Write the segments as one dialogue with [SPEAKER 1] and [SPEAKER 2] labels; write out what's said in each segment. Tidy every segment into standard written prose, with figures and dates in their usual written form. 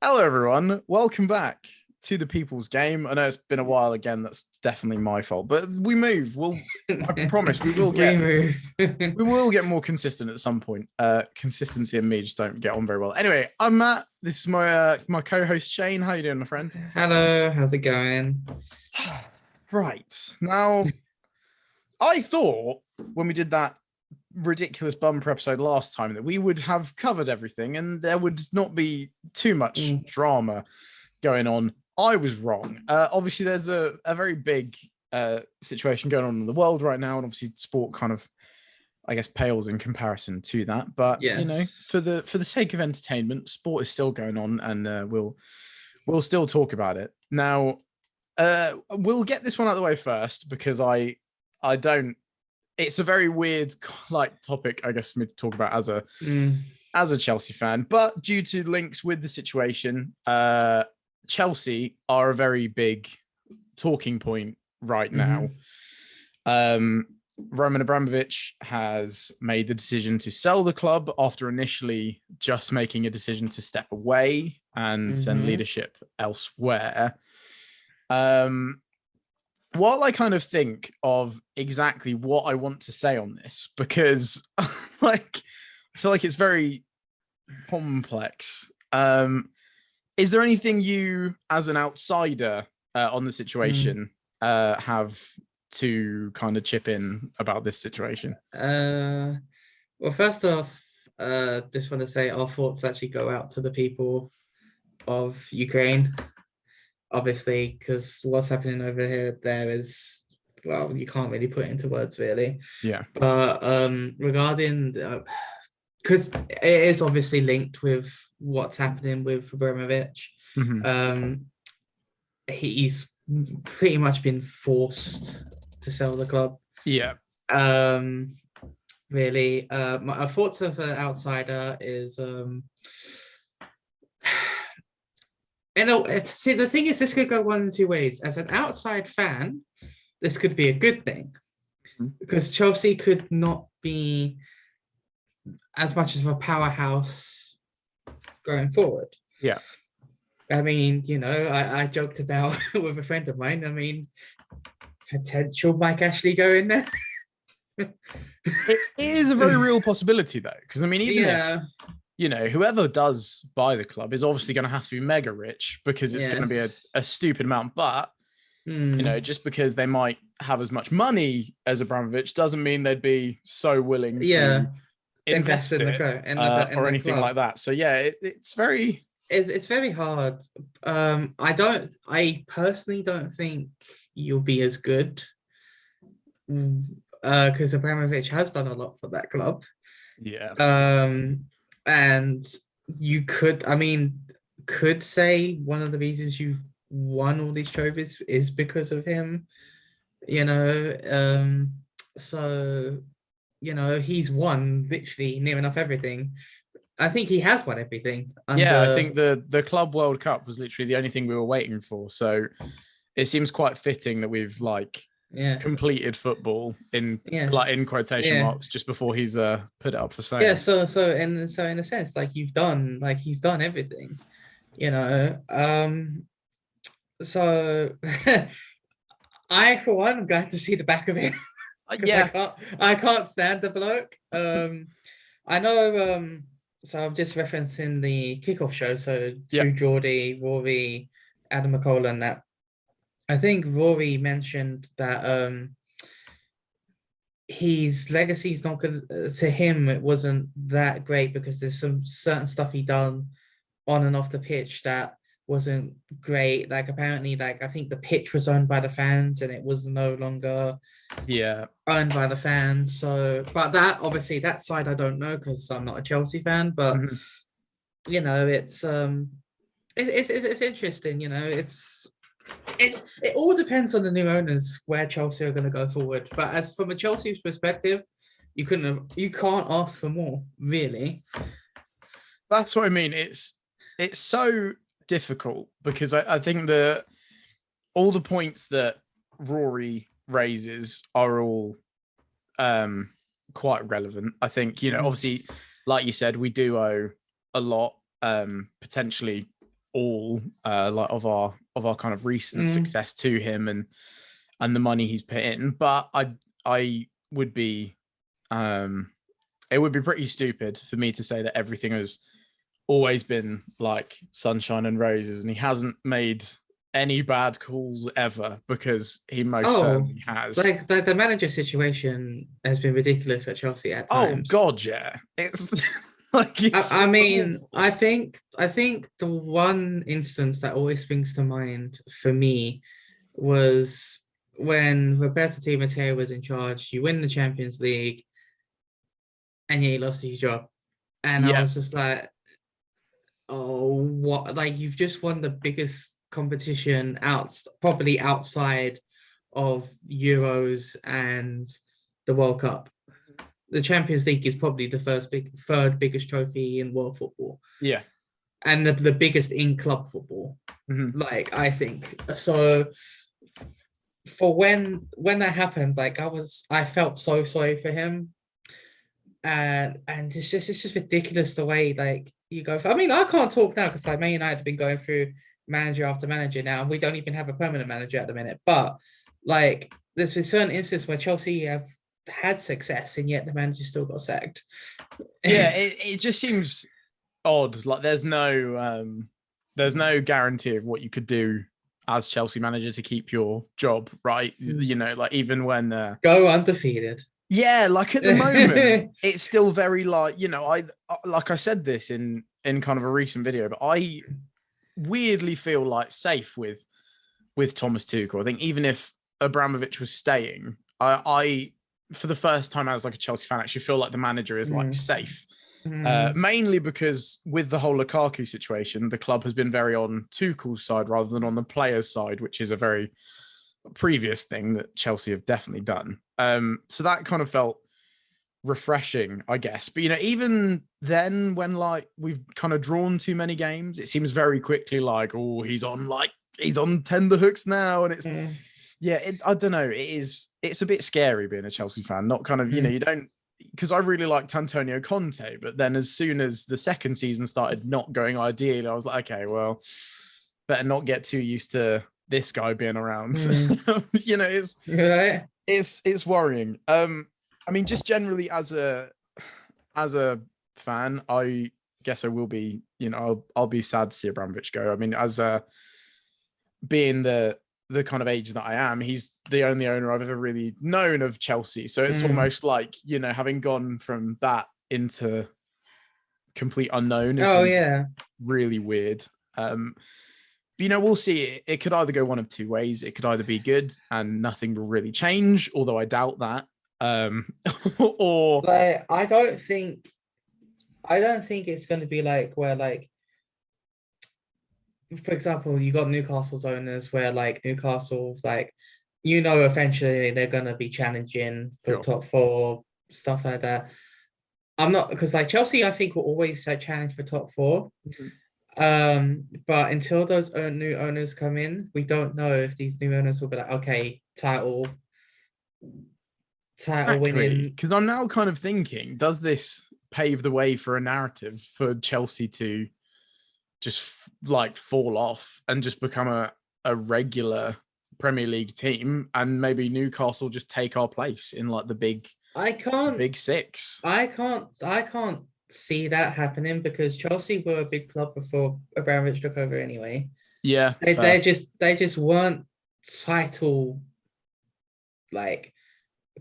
[SPEAKER 1] Hello, everyone. Welcome back to the People's Game. I know it's been a while again. That's definitely my fault, but we move. I promise, we will
[SPEAKER 2] We
[SPEAKER 1] get
[SPEAKER 2] move.
[SPEAKER 1] we will get more consistent at some point. Consistency and me just don't get on very well. Anyway, I'm Matt. This is my co-host Shane. How you doing, my friend?
[SPEAKER 2] Hello, how's it going?
[SPEAKER 1] Right now, I thought when we did that ridiculous bumper episode last time that we would have covered everything and there would not be too much
[SPEAKER 2] Mm,
[SPEAKER 1] drama going on. I was wrong. Obviously, there's a very big situation going on in the world right now, and obviously, sport kind of, I guess, pales in comparison to that. But
[SPEAKER 2] yes.
[SPEAKER 1] for the sake of entertainment, sport is still going on, and we'll still talk about it. Now, we'll get this one out of the way first because I don't. It's a very weird like topic, I guess, for me to talk about
[SPEAKER 2] Mm,
[SPEAKER 1] as a Chelsea fan, but due to links with the situation, Chelsea are a very big talking point right now.
[SPEAKER 2] hmm
[SPEAKER 1] Um, Roman Abramovich has made the decision to sell the club after initially just making a decision to step away and send
[SPEAKER 2] hmm
[SPEAKER 1] leadership elsewhere. Um, while I kind of think of exactly what I want to say on this, because like I feel like it's very complex. Is there anything you, as an outsider on the
[SPEAKER 2] mm.
[SPEAKER 1] situation, have to kind of chip in about this situation?
[SPEAKER 2] Uh, well, first off, just want to say our thoughts actually go out to the people of Ukraine, obviously, because what's happening over here there is, well, you can't really put it into words, really.
[SPEAKER 1] Yeah.
[SPEAKER 2] But regarding, because it is obviously linked with what's happening with Abramovich.
[SPEAKER 1] Mm-hmm.
[SPEAKER 2] Um, he's pretty much been forced to sell the club.
[SPEAKER 1] Yeah.
[SPEAKER 2] Um, really, my thoughts of an outsider is, see, the thing is, this could go one in two ways. As an outside fan, this could be a good thing because Chelsea could not be as much of a powerhouse going forward.
[SPEAKER 1] Yeah.
[SPEAKER 2] I mean, I joked about with a friend of mine. I mean, potential Mike Ashley go in there.
[SPEAKER 1] It is a very real possibility, though, because I mean, even if
[SPEAKER 2] Yeah,
[SPEAKER 1] whoever does buy the club is obviously going to have to be mega rich because it's going to
[SPEAKER 2] yeah.
[SPEAKER 1] be a stupid amount. But
[SPEAKER 2] Hmm.
[SPEAKER 1] just because they might have as much money as Abramovich doesn't mean they'd be so willing to
[SPEAKER 2] Yeah, invest
[SPEAKER 1] invest
[SPEAKER 2] in the
[SPEAKER 1] it
[SPEAKER 2] go in the
[SPEAKER 1] or
[SPEAKER 2] the
[SPEAKER 1] anything like
[SPEAKER 2] club.
[SPEAKER 1] that. So yeah, it's very
[SPEAKER 2] It's very hard. I personally don't think you'll be as good. Because Abramovich has done a lot for that club.
[SPEAKER 1] yeah,
[SPEAKER 2] Um, and you could, I mean, could say one of the reasons you've won all these trophies is because of him. You know, so he's won literally near enough everything. I think he has won everything
[SPEAKER 1] yeah. I
[SPEAKER 2] under.
[SPEAKER 1] think the Club World Cup was literally the only thing we were waiting for. So it seems quite fitting that we've like
[SPEAKER 2] Yeah,
[SPEAKER 1] completed football
[SPEAKER 2] yeah,
[SPEAKER 1] in quotation
[SPEAKER 2] yeah,
[SPEAKER 1] marks just before he's put it up for
[SPEAKER 2] yeah.
[SPEAKER 1] sale.
[SPEAKER 2] So in a sense, like he's done everything. You know, so I for one am glad to see the back of it because
[SPEAKER 1] Yeah,
[SPEAKER 2] I can't stand the bloke. I know. So I'm just referencing the kickoff show. So
[SPEAKER 1] yeah,
[SPEAKER 2] Drew Geordie, Rory, Adam McCall, and that. I think Rory mentioned that his legacy is not good to him. It wasn't that great because there's some certain stuff he done on and off the pitch that wasn't great. Like apparently, like I think the pitch was owned by the fans and it was no longer
[SPEAKER 1] yeah.
[SPEAKER 2] owned by the fans. So, but that obviously that side I don't know because I'm not a Chelsea fan. But
[SPEAKER 1] Mhm.
[SPEAKER 2] it's it's interesting. It all depends on the new owners where Chelsea are going to go forward. But as from a Chelsea's perspective, you can't ask for more, really.
[SPEAKER 1] That's what I mean. It's so difficult because I think that all the points that Rory raises are all um quite relevant. I think,
[SPEAKER 2] Mm,
[SPEAKER 1] obviously, like you said, we do owe a lot, potentially, all like of our kind of recent success to him and the money he's put in. But I would be it would be pretty stupid for me to say that everything has always been like sunshine and roses, and he hasn't made any bad calls ever, because he most certainly has.
[SPEAKER 2] Like the manager situation has been ridiculous at Chelsea at times.
[SPEAKER 1] Oh God, yeah. It's like
[SPEAKER 2] I mean, I think the one instance that always springs to mind for me was when Roberto Di Matteo was in charge. You win the Champions League, and he lost his job, and I was just like, oh, what? Like, you've just won the biggest competition probably outside of Euros and the World Cup. The Champions League is probably the third biggest trophy in world football.
[SPEAKER 1] Yeah.
[SPEAKER 2] And the biggest in club football.
[SPEAKER 1] Mm-hmm.
[SPEAKER 2] Like, I think. So for when that happened, like I felt so sorry for him. And it's just ridiculous the way like you go. I mean, I can't talk now because like Man United have been going through manager after manager now, and we don't even have a permanent manager at the minute. But like, there's been certain instances where Chelsea have had success, and yet the manager still got sacked.
[SPEAKER 1] Yeah, it just seems odd. Like, there's no guarantee of what you could do as Chelsea manager to keep your job, right? You know, like even when
[SPEAKER 2] go undefeated.
[SPEAKER 1] Yeah, like at the moment, it's still very like, you know, I like I said this in kind of a recent video, but I weirdly feel like safe with Thomas Tuchel. I think even if Abramovich was staying, I for the first time as like a Chelsea fan, actually feel like the manager is like safe. Mainly because with the whole Lukaku situation, the club has been very on Tuchel's side rather than on the players' side, which is a very previous thing that Chelsea have definitely done. So that kind of felt refreshing, I guess. But, you know, even then, when like we've kind of drawn too many games, it seems very quickly like, oh, he's on tenterhooks now. And it's, I don't know. It's a bit scary being a Chelsea fan, not kind of, you know, you don't, because I really liked Antonio Conte, but then as soon as the second season started not going ideally, I was like, okay, well, better not get too used to this guy being around. You know, it's worrying. I mean, just generally as a fan, I guess I will be, you know, I'll be sad to see Abramovich go. I mean, as being the kind of age that I am, he's the only owner I've ever really known of Chelsea. So it's almost like, you know, having gone from that into complete unknown is really weird. You know, we'll see. It could either go one of two ways. It could either be good and nothing will really change, although I doubt that. Or
[SPEAKER 2] like, I don't think it's going to be like where, like, for example, you got Newcastle's owners where like Newcastle, like, you know, eventually they're going to be challenging for top four, stuff like that. I'm not, because like Chelsea, I think will always challenge for top four. But until those new owners come in, we don't know if these new owners will be like, okay, title winning.
[SPEAKER 1] Because I'm now kind of thinking, does this pave the way for a narrative for Chelsea to just like fall off and just become a regular Premier League team, and maybe Newcastle just take our place in like the big six?
[SPEAKER 2] I can't see that happening because Chelsea were a big club before Abramovich took over anyway.
[SPEAKER 1] Yeah,
[SPEAKER 2] they just weren't title, like,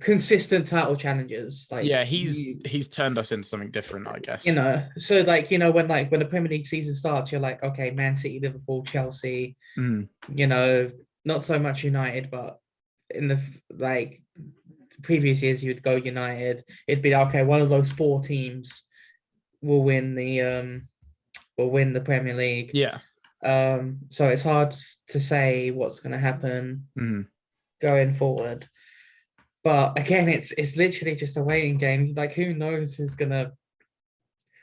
[SPEAKER 2] consistent title challengers. Like,
[SPEAKER 1] yeah, he's turned us into something different, I guess.
[SPEAKER 2] You know, so like, you know, when the Premier League season starts, you're like, okay, Man City, Liverpool, Chelsea. You know, not so much United, but in the like previous years, you'd go United. It'd be okay, one of those four teams will win the Premier League.
[SPEAKER 1] Yeah.
[SPEAKER 2] So it's hard to say what's going to happen going forward. But again, it's literally just a waiting game. Like, who knows who's gonna?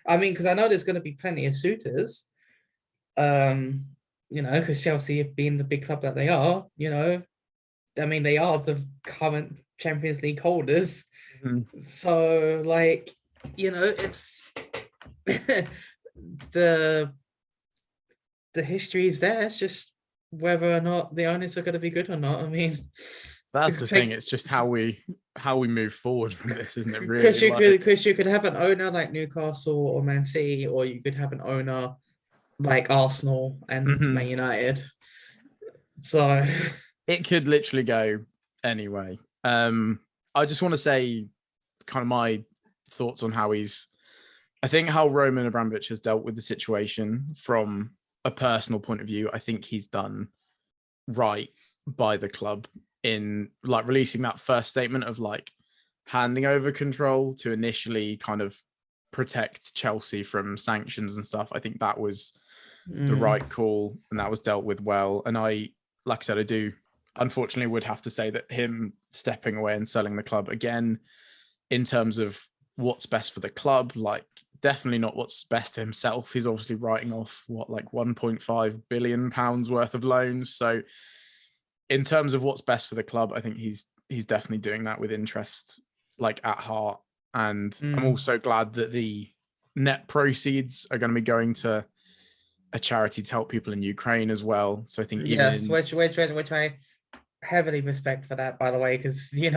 [SPEAKER 2] I mean, because I know there's going to be plenty of suitors. You know, because Chelsea have been the big club that they are. You know, I mean, they are the current Champions League holders. So, like, you know, it's the the history is there. It's just whether or not the owners are going to be good or not. I mean,
[SPEAKER 1] That's the thing. It's just how we move forward from this, isn't it? Really,
[SPEAKER 2] because you could have an owner like Newcastle or Man City, or you could have an owner like Arsenal and Man United. So
[SPEAKER 1] it could literally go anyway. I just want to say kind of my thoughts on how I think how Roman Abramovich has dealt with the situation from a personal point of view. I think he's done right by the club in like releasing that first statement of like handing over control to initially kind of protect Chelsea from sanctions and stuff. I think that was the right call, and that was dealt with well. And like I said, I do unfortunately would have to say that him stepping away and selling the club again, in terms of what's best for the club, like definitely not what's best for himself. He's obviously writing off like 1.5 billion pounds worth of loans. So in terms of what's best for the club, I think he's definitely doing that with interest, like at heart. And I'm also glad that the net proceeds are going to be going to a charity to help people in Ukraine as well. So I think
[SPEAKER 2] which I heavily respect for that, by the way, because he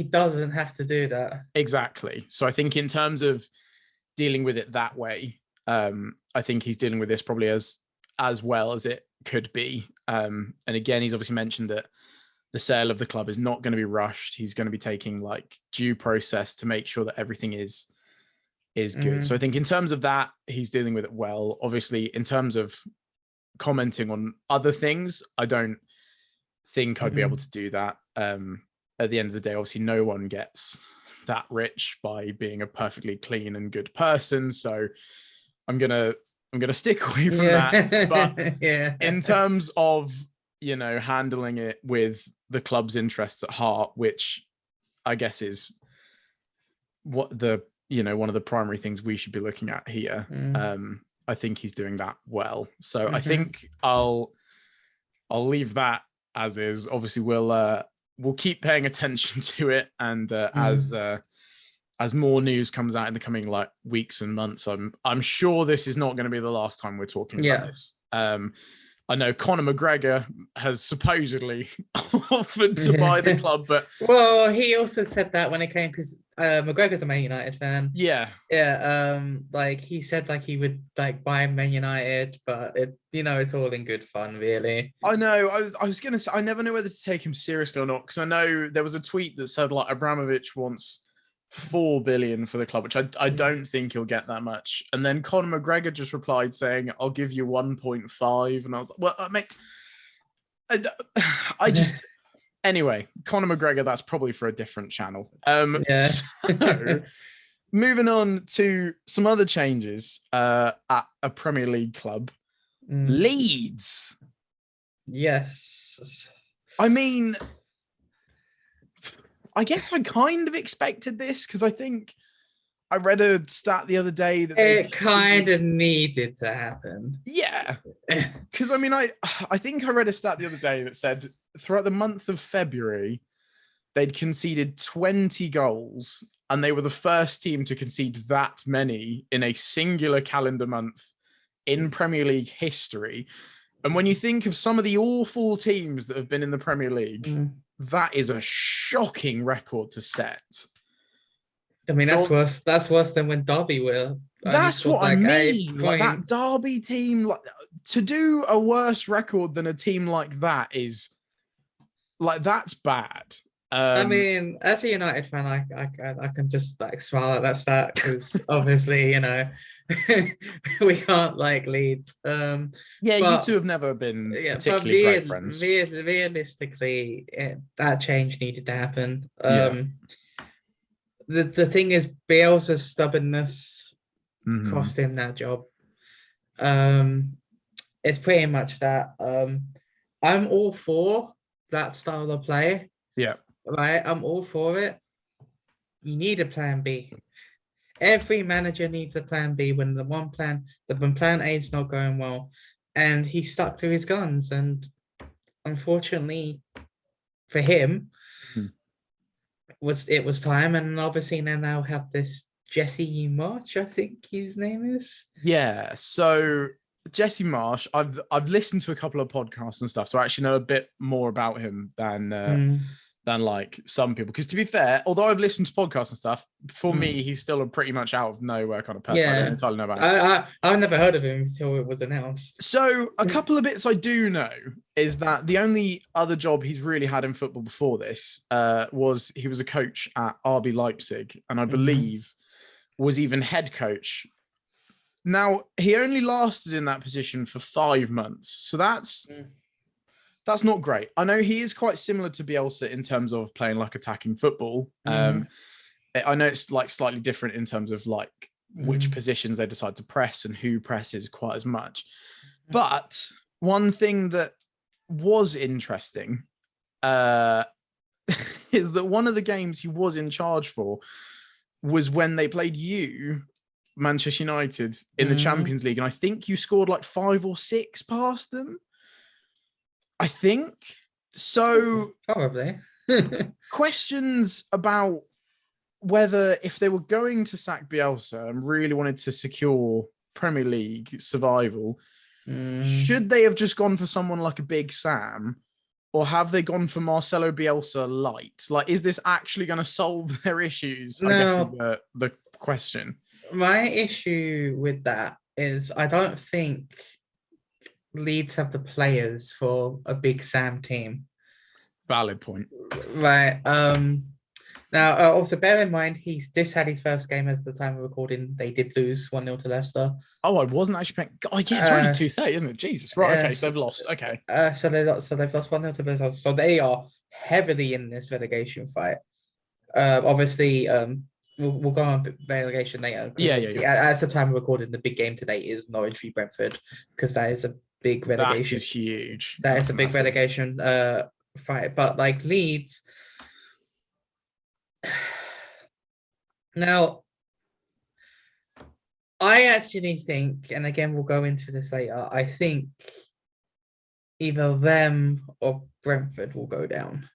[SPEAKER 2] doesn't have to do that.
[SPEAKER 1] Exactly. So I think in terms of dealing with it that way, I think he's dealing with this probably as well as it could be. And again, he's obviously mentioned that the sale of the club is not going to be rushed. He's going to be taking like due process to make sure that everything is good. So I think in terms of that, he's dealing with it well. Obviously, in terms of commenting on other things, I don't think I'd be able to do that. At the end of the day, obviously, no one gets that rich by being a perfectly clean and good person. So I'm gonna stick away from that. But in terms of handling it with the club's interests at heart, which I guess is what one of the primary things we should be looking at here. I think he's doing that well. So I think I'll leave that as is. Obviously, we'll keep paying attention to it, and as more news comes out in the coming like weeks and months, I'm sure this is not going to be the last time we're talking about this. I know Conor McGregor has supposedly offered to buy the club, but
[SPEAKER 2] well, he also said that when it came, because McGregor's a Man United fan.
[SPEAKER 1] Yeah.
[SPEAKER 2] Like he said, like he would like buy Man United, but it's all in good fun, really.
[SPEAKER 1] I know. I was gonna say I never know whether to take him seriously or not, because I know there was a tweet that said like Abramovich wants 4 billion for the club, which I don't think he'll get that much. And then Conor McGregor just replied saying, "I'll give you 1.5," and I was like, "Well, I just." Anyway, Conor McGregor, that's probably for a different channel. So, moving on to some other changes at a Premier League club, Leeds.
[SPEAKER 2] Yes.
[SPEAKER 1] I mean, I guess I kind of expected this, because I think I read a stat the other day that
[SPEAKER 2] it kind of needed to happen.
[SPEAKER 1] Yeah, because I mean, I think I read a stat the other day that said throughout the month of February, they'd conceded 20 goals, and they were the first team to concede that many in a singular calendar month in Premier League history. And when you think of some of the awful teams that have been in the Premier League, that is a shocking record to set.
[SPEAKER 2] I mean, that's worse. That's worse than when Derby were.
[SPEAKER 1] That's what I mean. Like that Derby team, like to do a worse record than a team like that is like that's bad.
[SPEAKER 2] I mean, as a United fan, I can just like smile at that stat, because obviously we can't like Leeds.
[SPEAKER 1] You two have never been particularly great friends.
[SPEAKER 2] Realistically, that change needed to happen. The thing is, Bielsa's stubbornness cost him that job. It's pretty much that. I'm all for that style of play.
[SPEAKER 1] Yeah.
[SPEAKER 2] Right, I'm all for it. You need a plan B. Every manager needs a plan B when when plan A is not going well, and he stuck to his guns. And unfortunately for him, it was time. And obviously they now have this Jesse March, I think his name is.
[SPEAKER 1] Yeah. So Jesse Marsh, I've listened to a couple of podcasts and stuff, so I actually know a bit more about him than like some people. Because to be fair, although I've listened to podcasts and stuff, for me, he's still a pretty much out of nowhere kind of person. I don't entirely know about him.
[SPEAKER 2] I've never heard of him until it was announced.
[SPEAKER 1] So a couple of bits I do know is that the only other job he's really had in football before this was he was a coach at RB Leipzig, and I believe was even head coach. Now, he only lasted in that position for 5 months. So that's not great. I know he is quite similar to Bielsa in terms of playing like attacking football. I know it's like slightly different in terms of like which positions they decide to press and who presses quite as much. But one thing that was interesting is that one of the games he was in charge for was when they played Manchester United, in the Champions League. And I think you scored like 5 or 6 past them. I think. So
[SPEAKER 2] probably.
[SPEAKER 1] Questions about whether if they were going to sack Bielsa and really wanted to secure Premier League survival, should they have just gone for someone like a Big Sam? Or have they gone for Marcelo Bielsa light? Like, is this actually going to solve their issues? I guess is the question.
[SPEAKER 2] My issue with that is I don't think Leeds have the players for a Big Sam team.
[SPEAKER 1] Valid point.
[SPEAKER 2] Right. Now, also bear in mind, this had his first game as the time of recording. They did lose 1-0 to Leicester.
[SPEAKER 1] Oh, I wasn't actually paying. Oh, yeah, it's only 2:30, isn't it? Jesus. Right. Okay. So they've lost. Okay.
[SPEAKER 2] So they've lost 1-0 to Leicester. So they are heavily in this relegation fight. Obviously, we'll go on relegation later.
[SPEAKER 1] Yeah.
[SPEAKER 2] At the time of recording, the big game today is Norwich v Brentford, because that is a big relegation.
[SPEAKER 1] That is huge.
[SPEAKER 2] That's a big massive relegation fight. But like Leeds. Now, I actually think, and again, we'll go into this later, I think either them or Brentford will go down.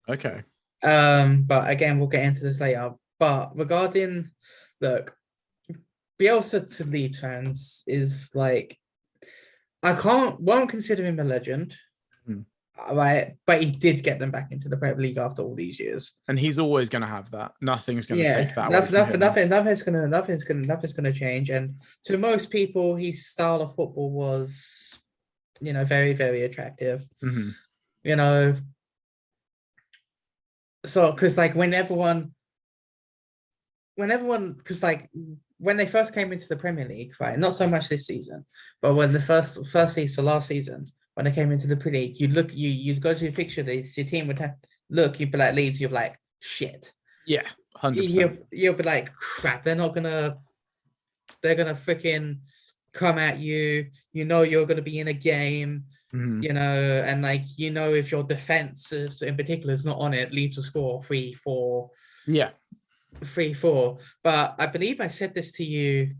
[SPEAKER 1] Okay.
[SPEAKER 2] But again, we'll get into this later. But regarding, look, Bielsa to Leeds fans is like, won't consider him a legend. Right, but he did get them back into the Premier League after all these years,
[SPEAKER 1] and he's always going to have that. Nothing's going to take that.
[SPEAKER 2] Nothing's going to change. And to most people, his style of football was, very, very attractive. So because like when they first came into the Premier League, right? Not so much this season, but when the first season, last season. When they came into the Premier League, you'd go to a picture list, your team would you'd be like Leeds, you're like, shit.
[SPEAKER 1] Yeah, 100%.
[SPEAKER 2] You'll be like, crap, they're gonna freaking come at you. You're gonna be in a game, and like, if your defense in particular is not on it, Leeds will score 3-4.
[SPEAKER 1] Yeah.
[SPEAKER 2] 3-4. But I believe I said this to you,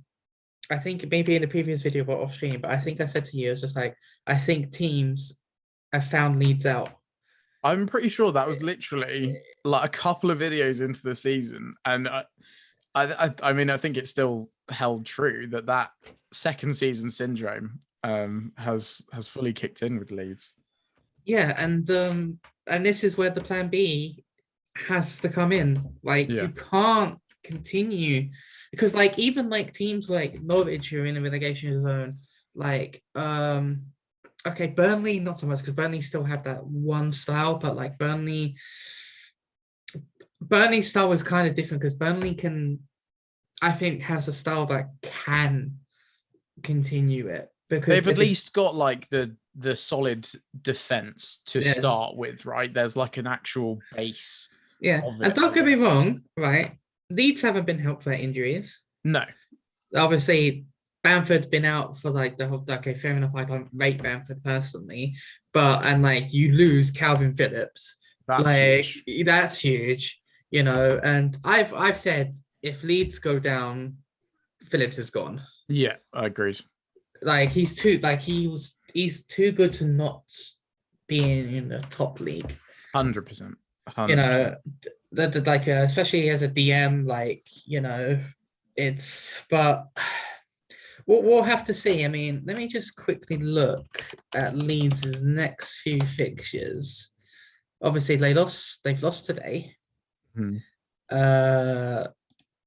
[SPEAKER 2] I think maybe in the previous video about off stream, but I think I said to you, it's just like, I think teams have found Leeds out.
[SPEAKER 1] I'm pretty sure that was literally like a couple of videos into the season. And I mean, I think it's still held true that second season syndrome has fully kicked in with Leeds.
[SPEAKER 2] Yeah. And this is where the plan B has to come in. Like, you can't continue, because like even like teams like Norwich who are in the relegation zone, like okay, Burnley not so much, because Burnley still have that one style, but like Burnley's style is kind of different, because Burnley I think has a style that can continue it, because
[SPEAKER 1] they've at least got like the solid defense to start with, right? There's like an actual base.
[SPEAKER 2] Yeah, and don't get me wrong, right? Leeds haven't been helped by injuries.
[SPEAKER 1] No.
[SPEAKER 2] Obviously, Bamford's been out for like the whole. Okay, fair enough. I don't rate Bamford personally, and like you lose Calvin Phillips. That's huge, And I've said if Leeds go down, Phillips is gone.
[SPEAKER 1] Yeah, I agreed.
[SPEAKER 2] Like he's too good to not be in the top league.
[SPEAKER 1] 100%.
[SPEAKER 2] Especially as a DM, but we'll have to see. I mean, let me just quickly look at Leeds' next few fixtures. Obviously, they've lost today.
[SPEAKER 1] Hmm.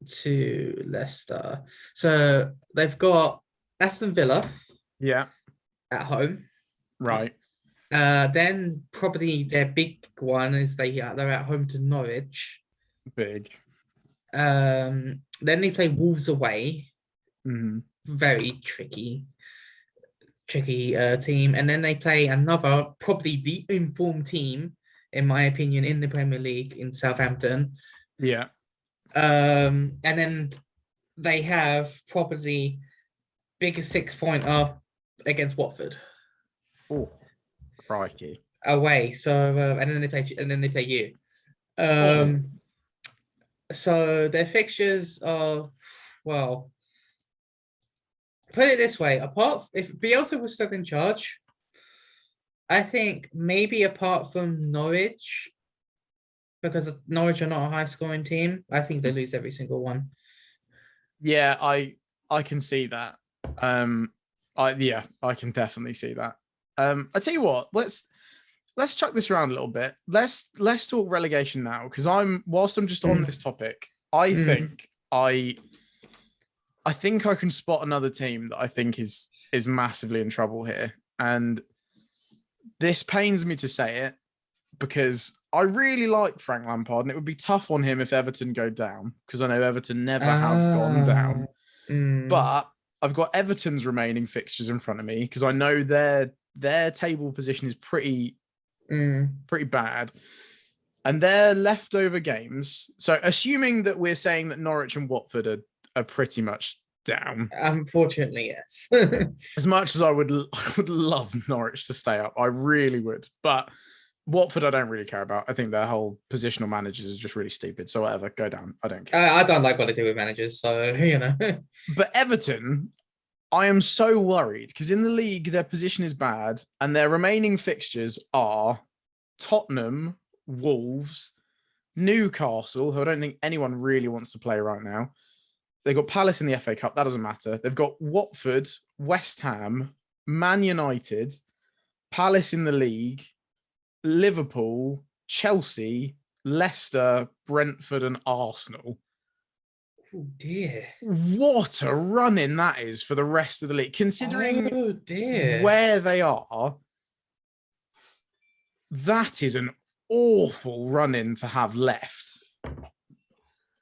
[SPEAKER 2] To Leicester. So they've got Aston Villa
[SPEAKER 1] Yeah,
[SPEAKER 2] at home.
[SPEAKER 1] right.
[SPEAKER 2] Then probably their big one is they're at home to Norwich.
[SPEAKER 1] Big.
[SPEAKER 2] Then they play Wolves away.
[SPEAKER 1] Hmm.
[SPEAKER 2] Very tricky team. And then they play another, probably the informed team, in my opinion, in the Premier League in Southampton.
[SPEAKER 1] Yeah.
[SPEAKER 2] And then they have probably biggest 6 point up against Watford
[SPEAKER 1] Oh, crikey.
[SPEAKER 2] away. So and then they play you.
[SPEAKER 1] Oh,
[SPEAKER 2] So their fixtures are, well, put it this way: apart if Bielsa was still in charge, I think maybe apart from Norwich, because Norwich are not a high scoring team, I think they lose every single one.
[SPEAKER 1] yeah, I can see that. I can definitely see that. I tell you what, let's chuck this around a little bit. Let's talk relegation now, because whilst I'm just on this topic, I
[SPEAKER 2] Mm.
[SPEAKER 1] think I think I can spot another team that I think is massively in trouble here. And this pains me to say it because I really like Frank Lampard, and it would be tough on him if Everton go down, because I know Everton never have gone down.
[SPEAKER 2] Mm.
[SPEAKER 1] But I've got Everton's remaining fixtures in front of me because I know their table position is pretty bad. And their leftover games. So assuming that we're saying that Norwich and Watford are pretty much down.
[SPEAKER 2] Unfortunately, yes.
[SPEAKER 1] As much as I would love Norwich to stay up, I really would. But Watford, I don't really care about. I think their whole positional managers is just really stupid. So whatever, go down. I don't care.
[SPEAKER 2] I don't like what I do with managers, so you know.
[SPEAKER 1] But Everton, I am so worried because in the league, their position is bad, and their remaining fixtures are Tottenham, Wolves, Newcastle, who I don't think anyone really wants to play right now. They've got Palace in the FA Cup. That doesn't matter. They've got Watford, West Ham, Man United, Palace in the league, Liverpool, Chelsea, Leicester, Brentford, and Arsenal.
[SPEAKER 2] Oh dear.
[SPEAKER 1] What a run in that is for the rest of the league, considering
[SPEAKER 2] Oh dear.
[SPEAKER 1] where they are. That is an awful run in to have left.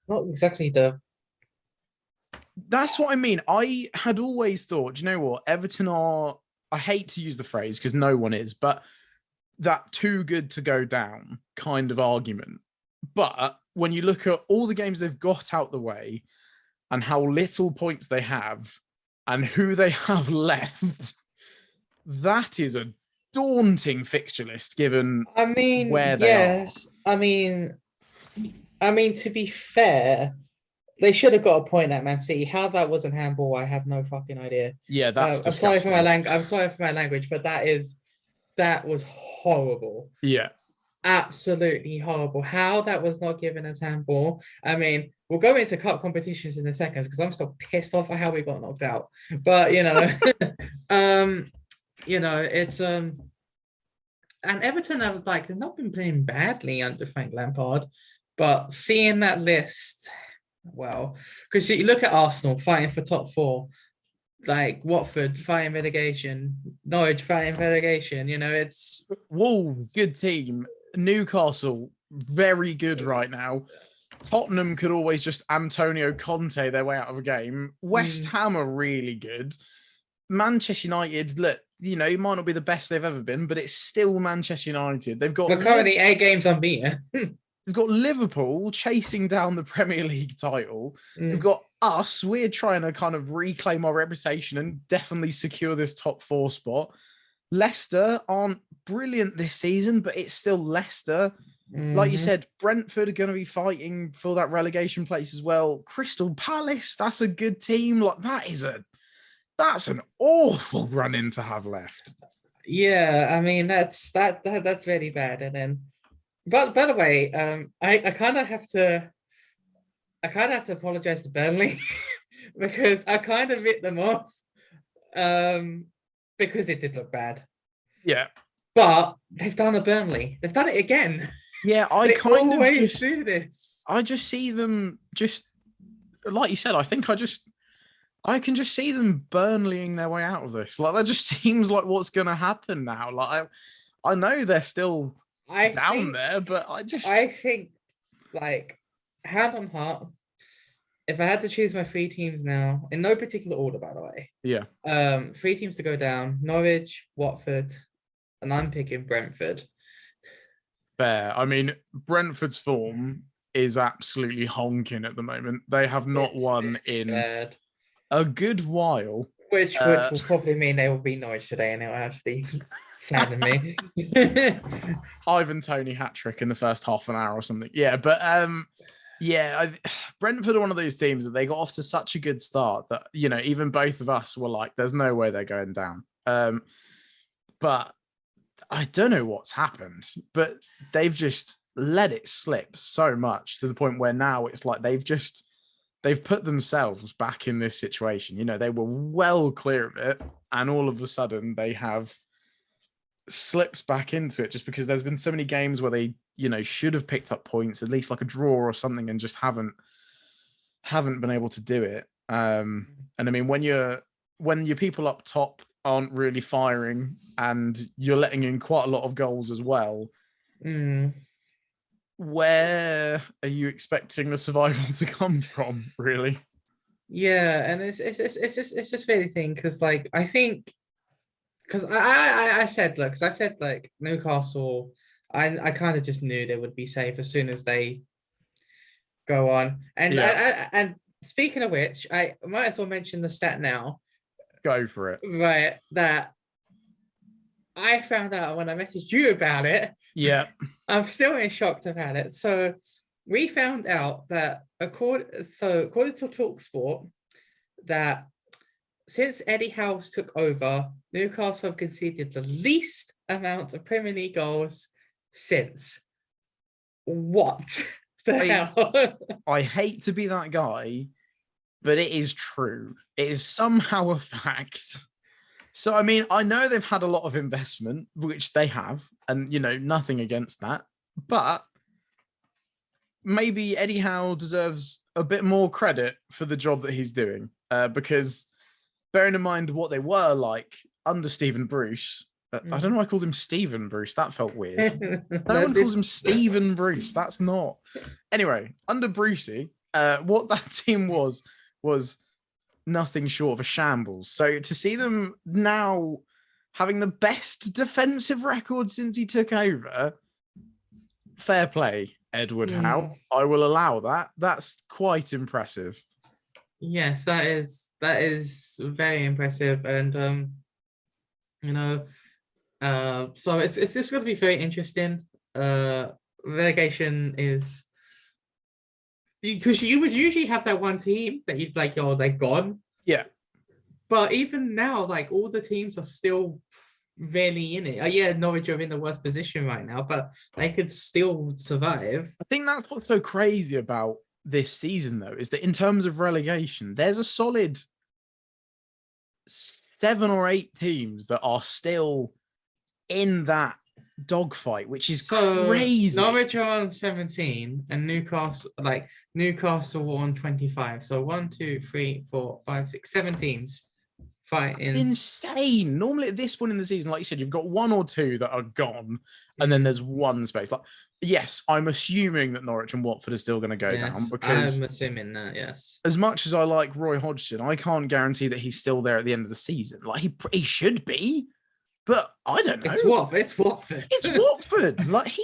[SPEAKER 2] Not exactly the.
[SPEAKER 1] That's what I mean. I had always thought, do you know what? Everton are, I hate to use the phrase because no one is, but that too good to go down kind of argument. But when you look at all the games they've got out the way and how little points they have and who they have left, that is a daunting fixture list given
[SPEAKER 2] I mean,
[SPEAKER 1] where they are.
[SPEAKER 2] yes. I mean, to be fair, they should have got a point at Man City. How that wasn't handball, I have no fucking idea.
[SPEAKER 1] Yeah, that's
[SPEAKER 2] I'm sorry for
[SPEAKER 1] disgusting.
[SPEAKER 2] I'm sorry for my language, but that was horrible.
[SPEAKER 1] Yeah.
[SPEAKER 2] Absolutely horrible. How that was not given as handball. I mean, we'll go into cup competitions in a second because I'm still pissed off at how we got knocked out. But um, it's and Everton have they've not been playing badly under Frank Lampard, but seeing that list, well, because you look at Arsenal fighting for top four, like Watford fighting relegation, Norwich fighting relegation. It's
[SPEAKER 1] Wolves, good team. Newcastle, very good right now. Tottenham could always just Antonio Conte their way out of a game. West Ham are really good. Manchester United, look, you might not be the best they've ever been, but it's still Manchester United. They've got
[SPEAKER 2] we're currently 8 games unbeaten.
[SPEAKER 1] They've got Liverpool chasing down the Premier League title. They've
[SPEAKER 2] Mm.
[SPEAKER 1] got us. We're trying to kind of reclaim our reputation and definitely secure this top four spot. Leicester aren't brilliant this season, but it's still Leicester. Like you said, Brentford are going to be fighting for that relegation place as well. Crystal Palace, that's a good team. Like that's an awful run in to have left.
[SPEAKER 2] Yeah, I mean that's really bad. And then, but by the way, I kind of have to apologize to Burnley because I kind of ripped them off because it did look bad.
[SPEAKER 1] Yeah.
[SPEAKER 2] But they've done a Burnley. They've done it again.
[SPEAKER 1] Yeah,
[SPEAKER 2] They always do this.
[SPEAKER 1] I just see them just like you said, I can just see them Burnleying their way out of this. Like that just seems like what's gonna happen now. Like I know they're still down there, but
[SPEAKER 2] I think like hand on heart, if I had to choose my three teams now, in no particular order, by the way.
[SPEAKER 1] Yeah.
[SPEAKER 2] Three teams to go down: Norwich, Watford, and I'm picking Brentford.
[SPEAKER 1] Fair. I mean, Brentford's form is absolutely honking at the moment. They have not won in
[SPEAKER 2] bad.
[SPEAKER 1] a good while.
[SPEAKER 2] Which will probably mean they will beat Norwich today, and it'll actually sadden me.
[SPEAKER 1] Ivan Toney hat trick in the first half an hour or something. Yeah, but Brentford are one of those teams that they got off to such a good start that, you know, even both of us were like, there's no way they're going down. But I don't know what's happened, but they've just let it slip so much to the point where now it's like they've put themselves back in this situation. You know, they were well clear of it, and all of a sudden they have slipped back into it just because there's been so many games where they, you know, should have picked up points, at least like a draw or something, and just haven't been able to do it. And I mean, when your people up top aren't really firing and you're letting in quite a lot of goals as well, where are you expecting the survival to come from, really?
[SPEAKER 2] Yeah, and it's just really thing because like I think because I said like Newcastle, I kind of just knew they would be safe as soon as they go on. And and speaking of which, I might as well mention the stat now.
[SPEAKER 1] Go for it.
[SPEAKER 2] Right, that I found out when I messaged you about it.
[SPEAKER 1] Yeah.
[SPEAKER 2] I'm still in shock about it. So we found out that according to TalkSport, that since Eddie Howe's took over, Newcastle have conceded the least amount of Premier League goals since. What the hell?
[SPEAKER 1] I hate to be that guy, but it is true. It is somehow a fact. So, I mean, I know they've had a lot of investment, which they have, and, you know, nothing against that. But maybe Eddie Howe deserves a bit more credit for the job that he's doing. Because bearing in mind what they were like under Stephen Bruce, I don't know why I called him Stephen Bruce. That felt weird. No one calls him Stephen Bruce. That's not. Anyway, under Brucey, what that team was nothing short of a shambles. So to see them now having the best defensive record since he took over, fair play, Edward Howe. I will allow that. That's quite impressive.
[SPEAKER 2] Yes, that is very impressive, and you know, so it's just going to be very interesting. Relegation is because you would usually have that one team that you'd be like, oh, they're gone.
[SPEAKER 1] Yeah.
[SPEAKER 2] But even now, like all the teams are still really in it. Yeah, Norwich are in the worst position right now, but they could still survive.
[SPEAKER 1] I think that's what's so crazy about this season, though, is that in terms of relegation, there's a solid 7 or 8 teams that are still in that dogfight, which is crazy.
[SPEAKER 2] Norwich are on 17 and Newcastle were on 25. So 1, 2, 3, 4, 5, 6, 7 teams fighting.
[SPEAKER 1] It's insane. Normally at this point in the season, like you said, you've got 1 or 2 that are gone, and then there's one space. Like, yes, I'm assuming that Norwich and Watford are still going to go down, because
[SPEAKER 2] I'm assuming that, yes.
[SPEAKER 1] As much as I like Roy Hodgson, I can't guarantee that he's still there at the end of the season. Like he should be. But I don't know.
[SPEAKER 2] It's Watford.
[SPEAKER 1] It's Watford. Like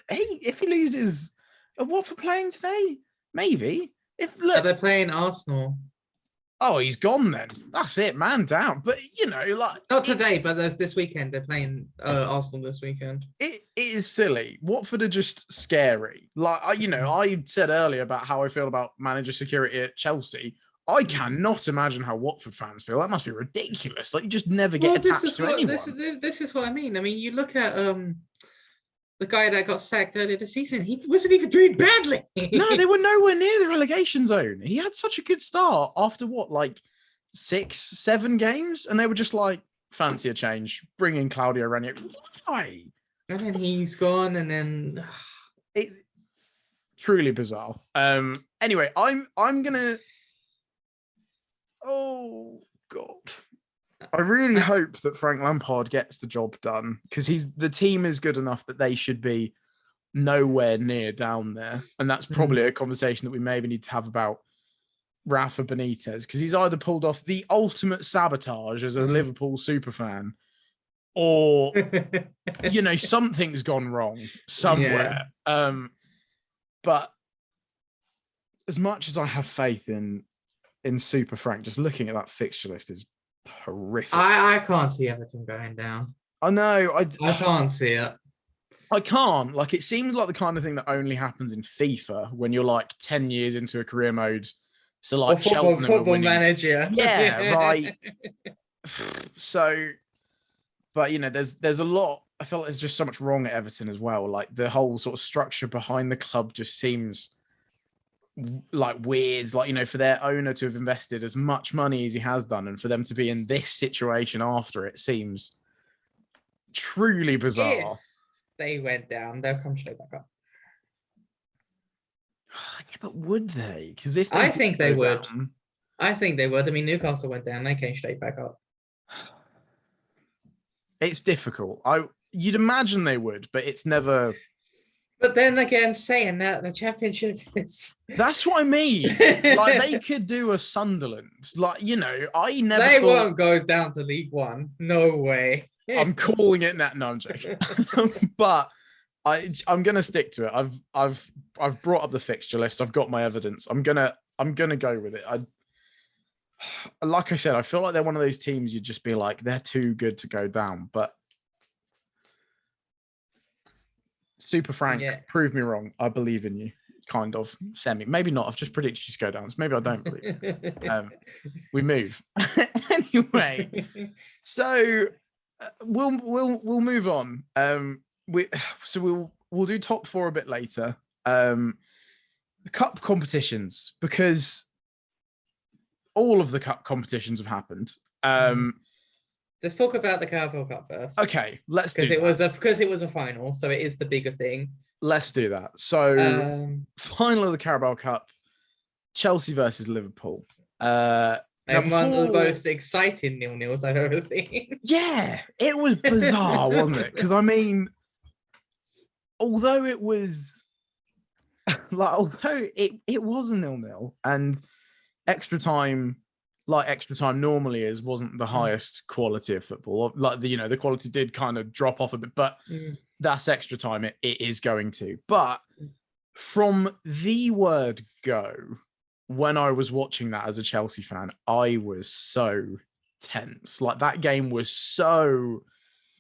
[SPEAKER 1] if he loses, are Watford playing today? Maybe.
[SPEAKER 2] They're playing Arsenal.
[SPEAKER 1] Oh, he's gone then. That's it, man down. But you know, like
[SPEAKER 2] not today, but this weekend they're playing Arsenal this weekend.
[SPEAKER 1] It is silly. Watford are just scary. Like I said earlier about how I feel about manager security at Chelsea. I cannot imagine how Watford fans feel. That must be ridiculous. Like you just never get attached to anyone.
[SPEAKER 2] This is what I mean. I mean, you look at the guy that got sacked earlier this season. He wasn't even doing badly.
[SPEAKER 1] No, they were nowhere near the relegation zone. He had such a good start after what, like 6, 7 games, and they were just like, fancy a change, bring in Claudio Ranieri. Why?
[SPEAKER 2] And then he's gone, and then
[SPEAKER 1] It truly bizarre. Anyway, I'm gonna. Oh God. I really hope that Frank Lampard gets the job done, because the team is good enough that they should be nowhere near down there. And that's probably a conversation that we maybe need to have about Rafa Benitez, because he's either pulled off the ultimate sabotage as a Liverpool superfan, or something's gone wrong somewhere. But as much as I have faith in Super Frank, just looking at that fixture list is horrific.
[SPEAKER 2] I can't see Everton going down.
[SPEAKER 1] I know. I
[SPEAKER 2] can't see it.
[SPEAKER 1] I can't. Like, it seems like the kind of thing that only happens in FIFA when you're like 10 years into a career mode. So like
[SPEAKER 2] football manager.
[SPEAKER 1] Yeah, right. So, but there's a lot. I feel like there's just so much wrong at Everton as well. Like, the whole sort of structure behind the club just seems like weird. Like, for their owner to have invested as much money as he has done, and for them to be in this situation after it seems truly bizarre.
[SPEAKER 2] If they went down, they'll come straight back up.
[SPEAKER 1] Yeah, but would they? Because if
[SPEAKER 2] I think they would.
[SPEAKER 1] Down,
[SPEAKER 2] I think they would. I mean, Newcastle went down; they came straight back up.
[SPEAKER 1] It's difficult. You'd imagine they would, but it's never.
[SPEAKER 2] But then again, saying that, the Championship is.
[SPEAKER 1] That's what I mean. Like, they could do a Sunderland. Like, I never.
[SPEAKER 2] They won't go down to League One. No way.
[SPEAKER 1] I'm calling it now. No, I'm joking. But I'm gonna stick to it. I've brought up the fixture list. I've got my evidence. I'm gonna go with it. Like I said, I feel like they're one of those teams you'd just be like, they're too good to go down. But Super Frank, prove me wrong. I believe in you. Kind of semi. Maybe not. I've just predicted you to go down. So maybe I don't believe. We move anyway. So we'll move on. We'll do top 4 a bit later. The cup competitions, because all of the cup competitions have happened.
[SPEAKER 2] Let's talk about the Carabao Cup first.
[SPEAKER 1] Okay, let's do
[SPEAKER 2] that. Because it was a final, so it is the bigger thing.
[SPEAKER 1] Let's do that. So, final of the Carabao Cup, Chelsea versus Liverpool.
[SPEAKER 2] And one of the most exciting 0-0s I've ever seen.
[SPEAKER 1] Yeah, it was bizarre, wasn't it? Because, I mean, although it was although it was a 0-0, and extra time normally wasn't the highest quality of football. Like, the quality did kind of drop off a bit, but that's extra time. It is going to. But from the word go, when I was watching that as a Chelsea fan, I was so tense. Like, that game was so.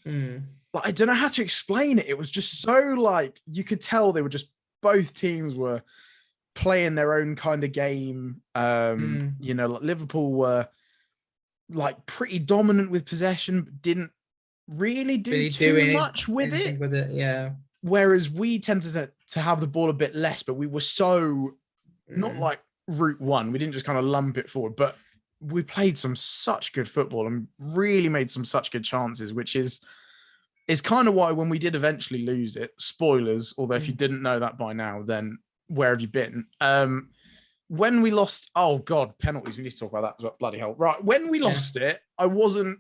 [SPEAKER 1] Like, I don't know how to explain it. It was just so, like, you could tell they were just, both teams were playing their own kind of game. Like, Liverpool were like pretty dominant with possession, but didn't really do too much with it.
[SPEAKER 2] Yeah.
[SPEAKER 1] Whereas we tended to have the ball a bit less, but we were so not like route one. We didn't just kind of lump it forward, but we played such good football and really made some such good chances, which is kind of why when we did eventually lose it, spoilers, although if you didn't know that by now, then where have you been? When we lost, oh God, penalties. We need to talk about that. Bloody hell. Right. When we lost it, I wasn't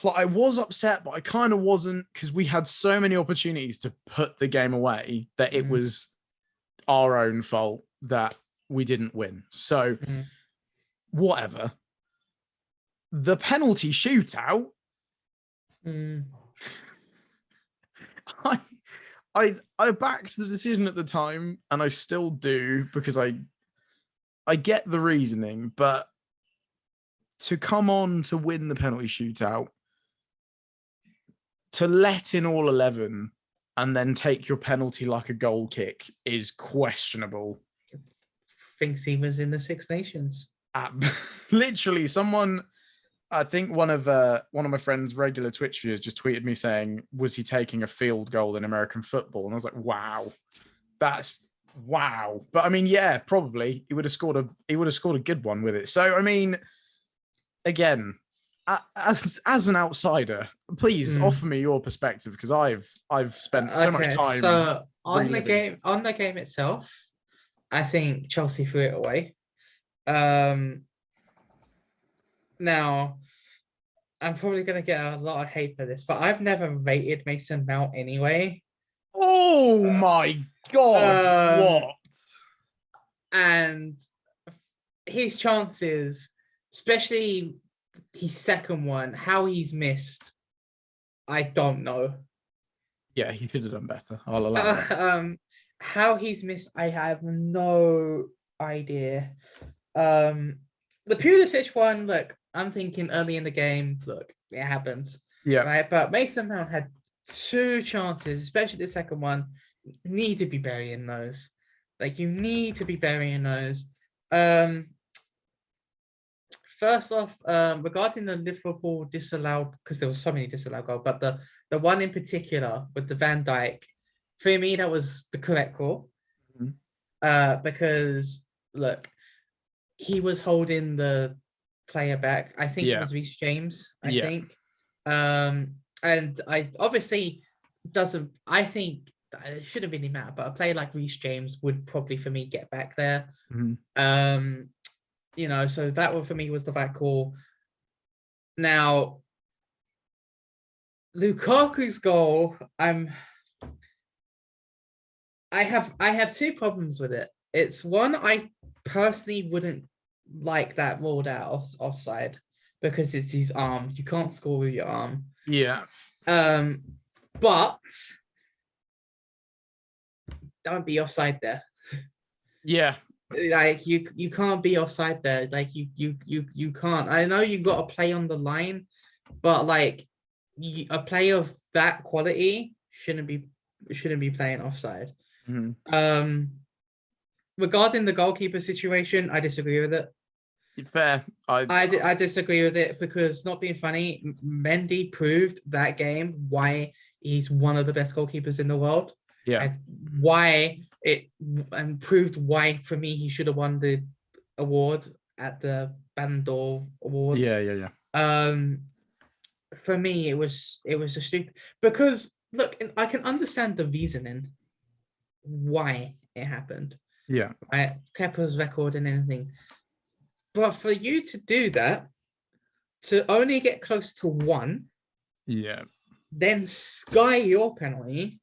[SPEAKER 1] like, I was upset, but I kind of wasn't, because we had so many opportunities to put the game away that it was our own fault that we didn't win. So whatever. The penalty shootout. I backed the decision at the time, and I still do, because I get the reasoning, but to come on to win the penalty shootout, to let in all 11 and then take your penalty like a goal kick is questionable.
[SPEAKER 2] Thinks he was in the Six Nations.
[SPEAKER 1] Literally, someone, I think one of my friends' regular Twitch viewers just tweeted me saying, was he taking a field goal in American football? And I was like, wow, that's wow. But I mean, yeah, probably he would have scored a good one with it. So, I mean, again, as an outsider, please offer me your perspective, because I've spent so much
[SPEAKER 2] Okay,
[SPEAKER 1] time.
[SPEAKER 2] so on the
[SPEAKER 1] reliving
[SPEAKER 2] game itself, I think Chelsea threw it away. Now I'm probably gonna get a lot of hate for this, but I've never rated Mason Mount anyway.
[SPEAKER 1] Oh my God!
[SPEAKER 2] Um,
[SPEAKER 1] What?
[SPEAKER 2] and his chances, especially his second one, how he's missed, I don't know.
[SPEAKER 1] Yeah, he could have done better. I'll allow that.
[SPEAKER 2] How he's missed, I have no idea. The Pulisic one, look, I'm thinking early in the game, look, it happens.
[SPEAKER 1] Yeah.
[SPEAKER 2] Right. But Mason Mount had 2 chances, especially the second one. Need to be burying those. Like, you need to be burying those. First off, regarding the Liverpool disallowed, because there was so many disallowed goals, but the one in particular with the Van Dijk, for me, that was the correct call. Because look, he was holding the player back. I think it was Reece James, I think. And I obviously doesn't, I think it shouldn't really matter, but a player like Reece James would probably, for me, get back there. You know, so that one for me was the right call. Now, Lukaku's goal, I have 2 problems with it. It's one, I personally wouldn't like that ruled out offside, because it's his arm. You can't score with your arm.
[SPEAKER 1] Yeah.
[SPEAKER 2] But don't be offside there.
[SPEAKER 1] Yeah.
[SPEAKER 2] Like, you can't be offside there. Like, you can't. I know you got to play on the line, but like, a player of that quality shouldn't be playing offside. Regarding the goalkeeper situation, I disagree with it.
[SPEAKER 1] Fair.
[SPEAKER 2] I disagree with it, because, not being funny, Mendy proved that game why he's one of the best goalkeepers in the world.
[SPEAKER 1] Yeah.
[SPEAKER 2] And proved why, for me, he should have won the award at the Ballon d'Or Awards.
[SPEAKER 1] Yeah.
[SPEAKER 2] For me, it was a stupid, because look, I can understand the reasoning why it happened.
[SPEAKER 1] Yeah.
[SPEAKER 2] Right, Kepa's record and anything. But for you to do that, to only get close to 1, then sky your penalty,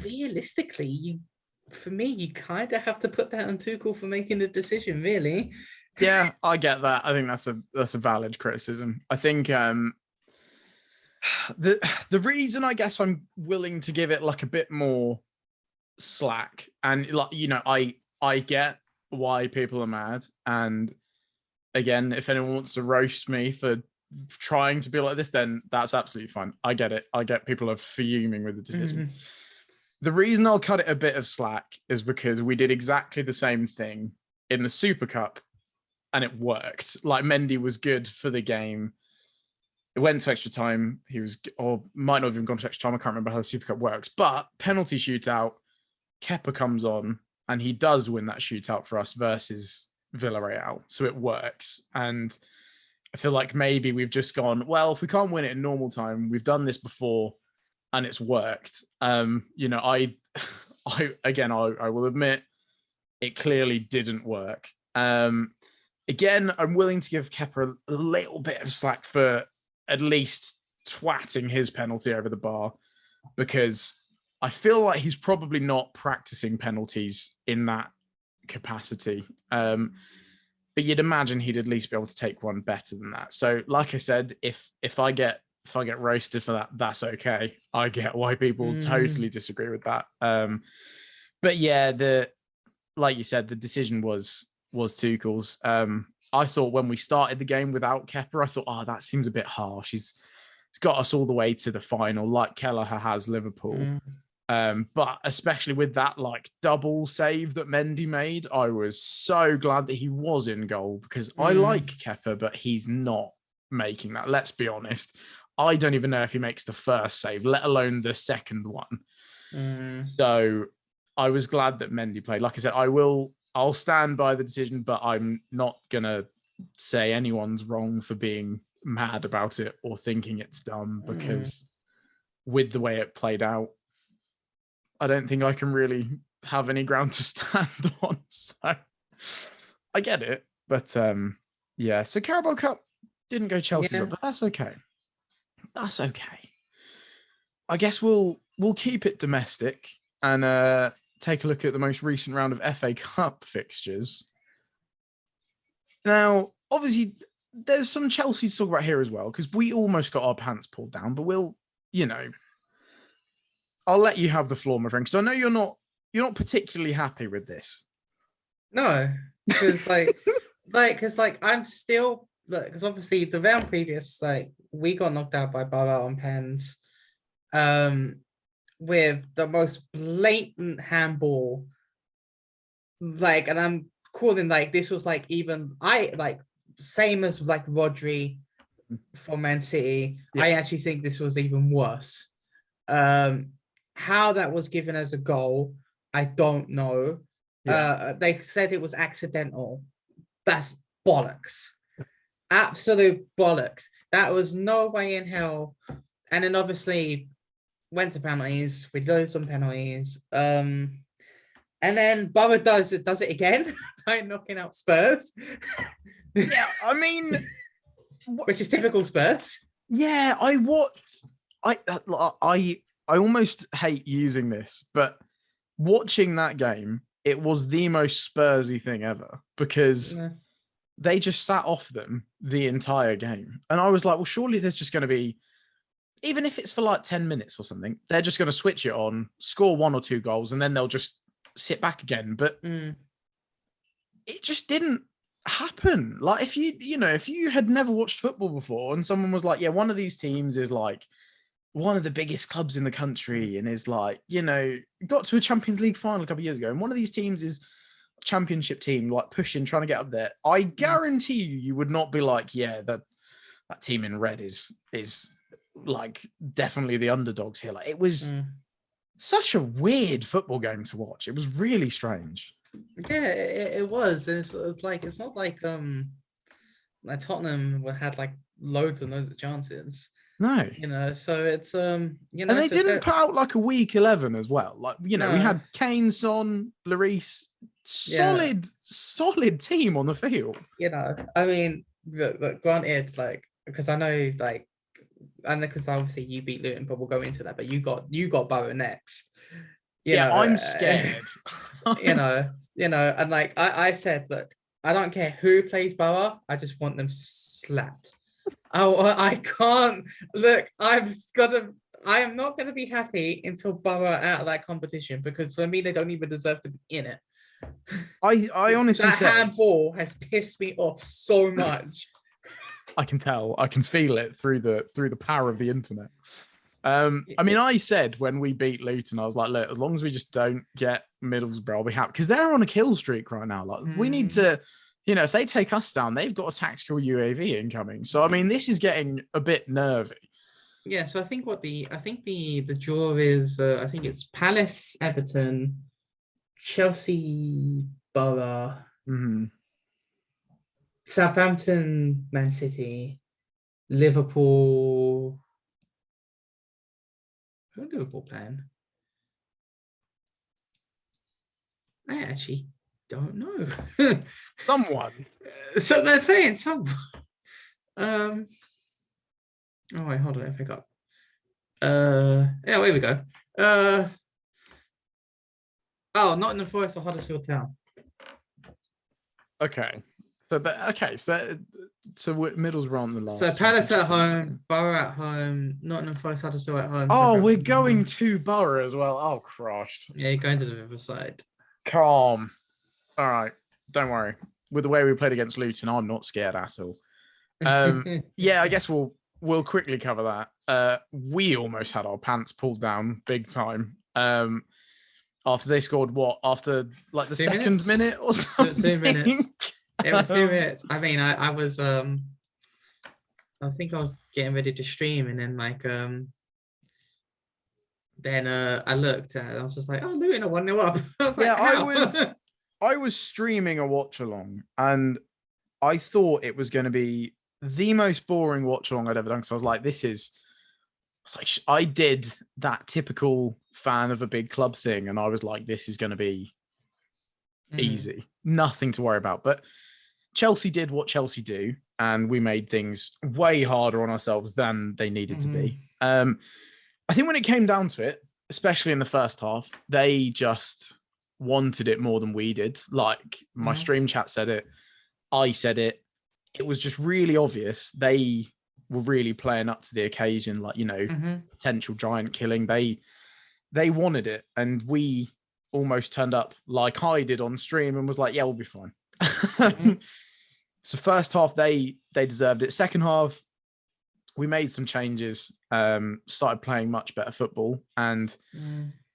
[SPEAKER 2] realistically, for me, you kind of have to put that on Tuchel for making the decision, really.
[SPEAKER 1] Yeah, I get that. I think that's a valid criticism. I think the reason, I guess, I'm willing to give it like a bit more slack, and like, you know, I get why people are mad, and again, if anyone wants to roast me for trying to be like this, then that's absolutely fine. I get it. I get people are fuming with the decision. The reason I'll cut it a bit of slack is because we did exactly the same thing in the Super Cup, and it worked. Like, Mendy was good for the game. It went to extra time. He was, or might not have even gone to extra time. I can't remember how the Super Cup works. But penalty shootout, Kepa comes on, and he does win that shootout for us versus Villarreal. So it works. And I feel like maybe we've just gone, well, if we can't win it in normal time, we've done this before and it's worked. You know, I will admit it clearly didn't work. Again, I'm willing to give Kepa a little bit of slack for at least twatting his penalty over the bar, because I feel like he's probably not practicing penalties in that capacity. But you'd imagine he'd at least be able to take one better than that. So, like I said, if I get roasted for that, that's okay. I get why people totally disagree with that. But yeah, like you said, the decision was Tuchel's. I thought when we started the game without Kepa, I thought, oh, that seems a bit harsh. He's got us all the way to the final, like Kelleher has Liverpool. But especially with that like double save that Mendy made, I was so glad that he was in goal, because I like Kepa, but he's not making that. Let's be honest. I don't even know if he makes the first save, let alone the second one. So I was glad that Mendy played. Like I said, I will I'll stand by the decision, but I'm not gonna say anyone's wrong for being mad about it or thinking it's dumb, because with the way it played out, I don't think I can really have any ground to stand on. So I get it, but yeah. So Carabao Cup didn't go Chelsea, but that's okay. That's okay. I guess we'll keep it domestic and take a look at the most recent round of FA Cup fixtures. Now, obviously, there's some Chelsea to talk about here as well, because we almost got our pants pulled down, but we'll, I'll let you have the floor, my friend, because I know you're not particularly happy with this.
[SPEAKER 2] No, because I'm still, because obviously the round previous, we got knocked out by Borough on pens, with the most blatant handball, and I'm calling this was even same as Rodri for Man City. Yeah. I actually think this was even worse. How that was given as a goal, I don't know. Yeah. They said it was accidental. That's bollocks. Absolute bollocks. That was no way in hell. And then obviously went to penalties. We lose some penalties. And then Borough does it again by knocking out Spurs.
[SPEAKER 1] Yeah, I mean,
[SPEAKER 2] which is typical Spurs.
[SPEAKER 1] Yeah, I almost hate using this, but watching that game, it was the most Spursy thing ever, because they just sat off them the entire game. And I was like, well, surely there's just going to be, even if it's for 10 minutes or something, they're just going to switch it on, score 1 or 2 goals, and then they'll just sit back again. But it just didn't happen. If you had never watched football before and someone was like, yeah, one of these teams is one of the biggest clubs in the country and is got to a Champions League final a couple of years ago, and one of these teams is a championship team, pushing, trying to get up there, I guarantee you would not be like, yeah, that team in red is definitely the underdogs here. It was such a weird football game to watch. It was really strange.
[SPEAKER 2] Yeah, it was. And it's not like Tottenham had loads and loads of chances.
[SPEAKER 1] No,
[SPEAKER 2] so it's
[SPEAKER 1] and they didn't put out a week 11 as well. We had Kane, Son, Lloris, solid team on the field.
[SPEAKER 2] I mean, look, granted, because I know, and because obviously you beat Luton, but we'll go into that. But you got Borough next.
[SPEAKER 1] I'm scared.
[SPEAKER 2] And I said, look, I don't care who plays Borough. I just want them slapped. I can't look. I am not gonna be happy until Borough are out of that competition, because for me they don't even deserve to be in it.
[SPEAKER 1] I honestly
[SPEAKER 2] that handball has pissed me off so much.
[SPEAKER 1] I can tell. I can feel it through the power of the internet. I mean, I said when we beat Luton, I was like, look, as long as we just don't get Middlesbrough, I'll be happy, because they're on a kill streak right now. We need to. If they take us down, they've got a tactical UAV incoming. So, I mean, this is getting a bit nervy.
[SPEAKER 2] Yeah, so I think the draw is, I think it's Palace, Everton, Chelsea, Borough, Southampton, Man City, Liverpool. Who are Liverpool playing? I actually don't know.
[SPEAKER 1] Someone.
[SPEAKER 2] So they're playing someone. Oh wait, hold on, I forgot. Yeah, here we go. Nottingham Forest or Huddersfield Town.
[SPEAKER 1] Okay. So Middlesbrough on the last.
[SPEAKER 2] So Palace at home, Borough at home, Nottingham Forest, Huddersfield at home.
[SPEAKER 1] Oh, we're going to Borough as well. Oh, Christ.
[SPEAKER 2] Yeah, you're going to the Riverside.
[SPEAKER 1] Calm. All right. Don't worry. With the way we played against Luton, I'm not scared at all. Yeah, I guess we'll quickly cover that. We almost had our pants pulled down big time. After they scored after the second minute or something?
[SPEAKER 2] 2 minutes. It was 2 minutes. I mean, I was I think I was getting ready to stream, and then I looked and I was just like, oh, Luton are 1-0 up. I was like,
[SPEAKER 1] I was streaming a watch along, and I thought it was going to be the most boring watch along I'd ever done. So I was like, this is. It's like I did that typical fan of a big club thing, and I was like, this is going to be easy, nothing to worry about. But Chelsea did what Chelsea do, and we made things way harder on ourselves than they needed to be. I think when it came down to it, especially in the first half, they just wanted it more than we did. Like my stream chat said it, I said it. It was just really obvious. They were really playing up to the occasion, like, potential giant killing. They wanted it, and we almost turned up like I did on stream and was like, yeah, we'll be fine. So first half, they deserved it. Second half, we made some changes, started playing much better football, and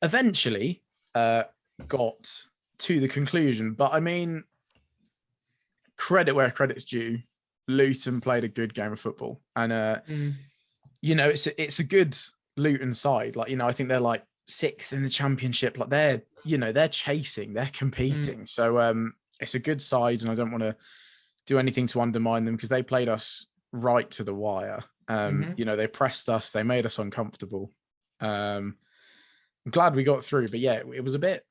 [SPEAKER 1] eventually got to the conclusion. But I mean, credit where credit's due. Luton played a good game of football, and it's a good Luton side. Like, I think they're like 6th in the championship. Like they're chasing, they're competing. So it's a good side, and I don't want to do anything to undermine them because they played us right to the wire. They pressed us, they made us uncomfortable. I'm glad we got through, but yeah, it was a bit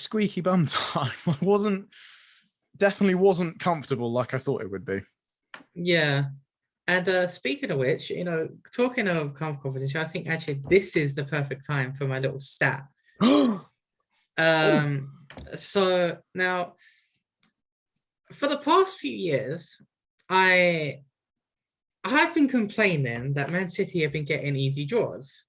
[SPEAKER 1] squeaky bum time. Definitely wasn't comfortable like I thought it would be.
[SPEAKER 2] Yeah. And speaking of which, talking of competition, I think actually this is the perfect time for my little stat. So now, for the past few years, I have been complaining that Man City have been getting easy draws.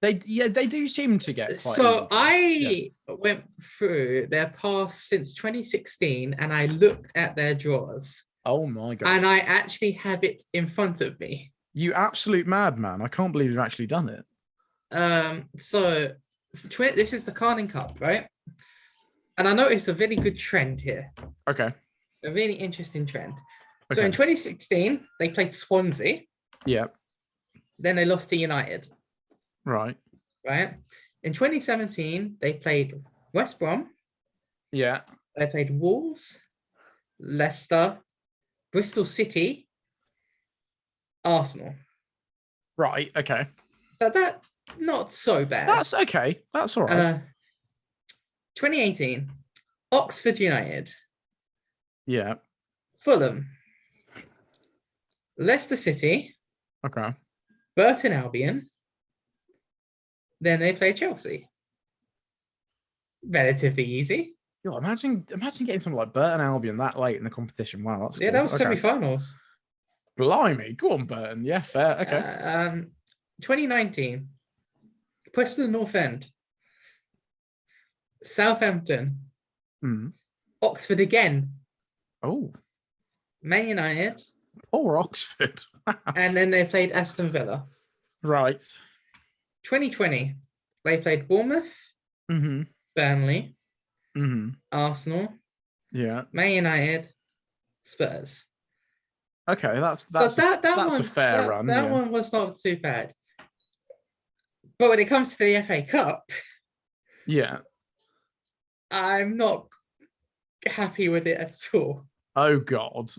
[SPEAKER 1] They do seem to get quite
[SPEAKER 2] so easy. I went through their past since 2016 and I looked at their draws.
[SPEAKER 1] Oh my God.
[SPEAKER 2] And I actually have it in front of me.
[SPEAKER 1] You absolute madman. I can't believe you've actually done it.
[SPEAKER 2] So this is the Carling Cup, right? And I noticed a very good trend here.
[SPEAKER 1] Okay.
[SPEAKER 2] A really interesting trend.
[SPEAKER 1] Okay.
[SPEAKER 2] So in 2016, they played Swansea.
[SPEAKER 1] Yeah.
[SPEAKER 2] Then they lost to United.
[SPEAKER 1] Right.
[SPEAKER 2] In 2017, they played West Brom.
[SPEAKER 1] Yeah.
[SPEAKER 2] They played Wolves, Leicester, Bristol City, Arsenal.
[SPEAKER 1] Right. Okay.
[SPEAKER 2] So that not so bad.
[SPEAKER 1] That's okay. That's all right.
[SPEAKER 2] 2018, Oxford United.
[SPEAKER 1] Yeah.
[SPEAKER 2] Fulham. Leicester City.
[SPEAKER 1] Okay.
[SPEAKER 2] Burton Albion. Then they play Chelsea. Relatively easy.
[SPEAKER 1] Yo, imagine getting something like Burton Albion that late in the competition. Wow, that's
[SPEAKER 2] cool. That was semi-finals.
[SPEAKER 1] Blimey, go on, Burton. Yeah, fair. Okay.
[SPEAKER 2] 2019, Preston North End, Southampton, Oxford again.
[SPEAKER 1] Oh.
[SPEAKER 2] Man United.
[SPEAKER 1] Or Oxford.
[SPEAKER 2] And then they played Aston Villa.
[SPEAKER 1] Right.
[SPEAKER 2] 2020, they played Bournemouth, Burnley, Arsenal,
[SPEAKER 1] yeah,
[SPEAKER 2] Man United, Spurs.
[SPEAKER 1] Okay, that's a fair run.
[SPEAKER 2] That one was not too bad. But when it comes to the FA Cup,
[SPEAKER 1] yeah,
[SPEAKER 2] I'm not happy with it at all.
[SPEAKER 1] Oh God,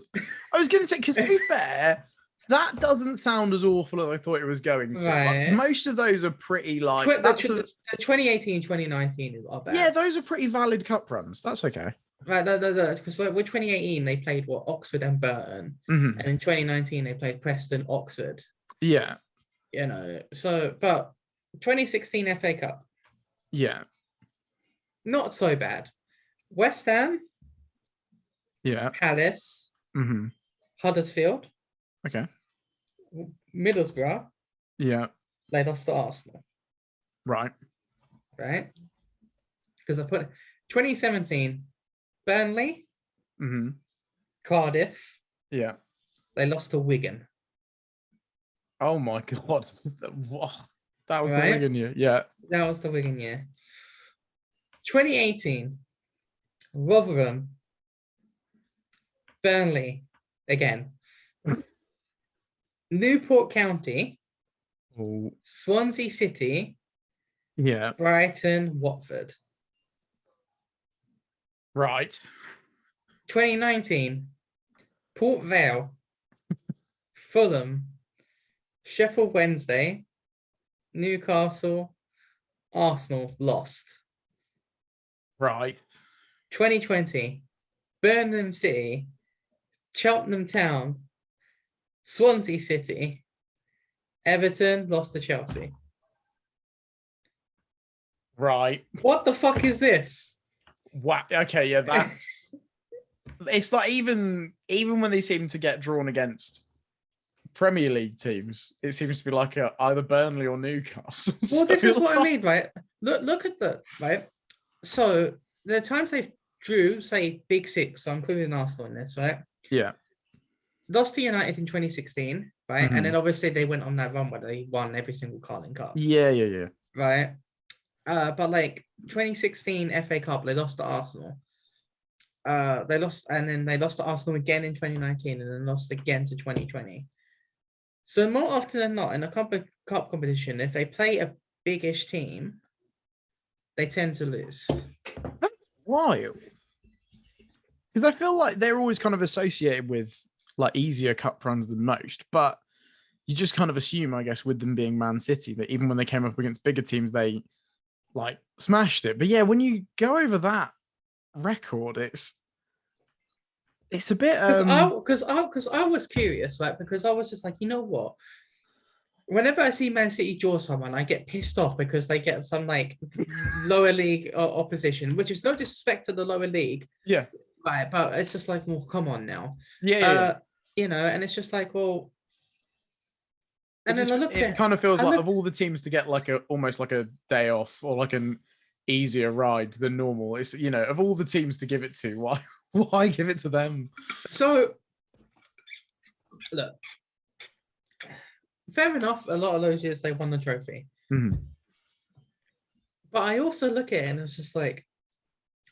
[SPEAKER 1] I was going to say, because to be fair, that doesn't sound as awful as I thought it was going to.
[SPEAKER 2] Right.
[SPEAKER 1] Like, most of those are pretty like
[SPEAKER 2] the 2018, 2019 are bad.
[SPEAKER 1] Yeah, those are pretty valid cup runs. That's okay.
[SPEAKER 2] Right, no, because with 2018 they played Oxford and Burton, and in 2019 they played Preston, Oxford.
[SPEAKER 1] Yeah,
[SPEAKER 2] so but 2016 FA Cup.
[SPEAKER 1] Yeah,
[SPEAKER 2] not so bad. West Ham.
[SPEAKER 1] Yeah.
[SPEAKER 2] Palace. Huddersfield.
[SPEAKER 1] Okay.
[SPEAKER 2] Middlesbrough.
[SPEAKER 1] Yeah.
[SPEAKER 2] They lost to Arsenal.
[SPEAKER 1] Right.
[SPEAKER 2] Because I put 2017. Burnley, Cardiff.
[SPEAKER 1] Yeah.
[SPEAKER 2] They lost to Wigan.
[SPEAKER 1] Oh my God. That was the Wigan year. Yeah.
[SPEAKER 2] That was the Wigan year. 2018. Rotherham. Burnley. Again. Newport County. Swansea City.
[SPEAKER 1] Yeah.
[SPEAKER 2] Brighton, Watford.
[SPEAKER 1] Right.
[SPEAKER 2] 2019, Port Vale, Fulham, Sheffield Wednesday, Newcastle, Arsenal lost.
[SPEAKER 1] Right.
[SPEAKER 2] 2020, Birmingham City, Cheltenham Town, Swansea City, Everton lost to Chelsea.
[SPEAKER 1] Right.
[SPEAKER 2] What the fuck is this?
[SPEAKER 1] Wow. Okay, yeah, that's it's like even when they seem to get drawn against Premier League teams, it seems to be like either Burnley or Newcastle.
[SPEAKER 2] Well, this is what I
[SPEAKER 1] like...
[SPEAKER 2] mean, right? Look at the right. So the times they've drew, say, Big Six, so I'm including Arsenal in this, right?
[SPEAKER 1] Yeah.
[SPEAKER 2] Lost to United in 2016, right? And then obviously they went on that run where they won every single Carling Cup.
[SPEAKER 1] Yeah.
[SPEAKER 2] Right? But like 2016 FA Cup, they lost to Arsenal. They lost, and then they lost to Arsenal again in 2019, and then lost again to 2020. So more often than not, in a cup competition, if they play a big-ish team, they tend to lose.
[SPEAKER 1] That's wild. Because I feel like they're always kind of associated with like easier cup runs than most, but you just kind of assume, I guess, with them being Man City, that even when they came up against bigger teams, they like smashed it. But yeah, when you go over that record, it's a bit
[SPEAKER 2] because I was curious, right? Because I was just like, you know what? Whenever I see Man City draw someone, I get pissed off because they get some like lower league opposition, which is no disrespect to the lower league.
[SPEAKER 1] Yeah.
[SPEAKER 2] Right, but it's just like, well, come on now.
[SPEAKER 1] Yeah.
[SPEAKER 2] You know, and it's just like, well, and then
[SPEAKER 1] it kind of feels like of all the teams to get like almost like a day off or like an easier ride than normal. It's, you know, of all the teams to give it to, why give it to them?
[SPEAKER 2] So look, fair enough. A lot of those years they won the trophy, but I also look at it and it's just like,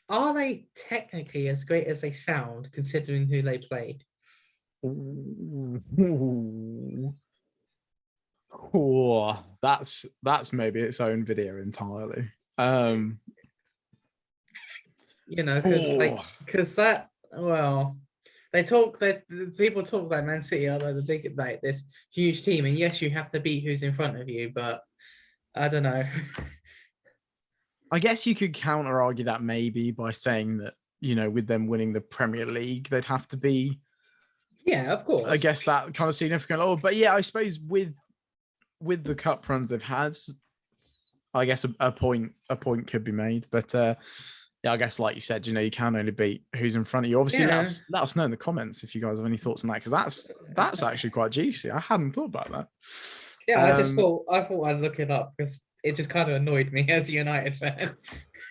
[SPEAKER 2] are they technically as great as they sound considering who they played?
[SPEAKER 1] Oh, that's maybe its own video entirely.
[SPEAKER 2] You know, because that, well, people talk like Man City are like the big, like this huge team, and yes, you have to beat who's in front of you, but I don't know.
[SPEAKER 1] I guess you could counter argue that maybe by saying that, you know, with them winning the Premier League, they'd have to be,
[SPEAKER 2] yeah, of course.
[SPEAKER 1] I guess that kind of significant. Oh, but yeah, I suppose with the cup runs they've had, I guess a point could be made. But yeah, I guess like you said, you know, you can only beat who's in front of you. Obviously, let us know in the comments if you guys have any thoughts on that, because that's actually quite juicy. I hadn't thought about that.
[SPEAKER 2] Yeah, I thought I'd look it up because it just kind of annoyed me as a United fan.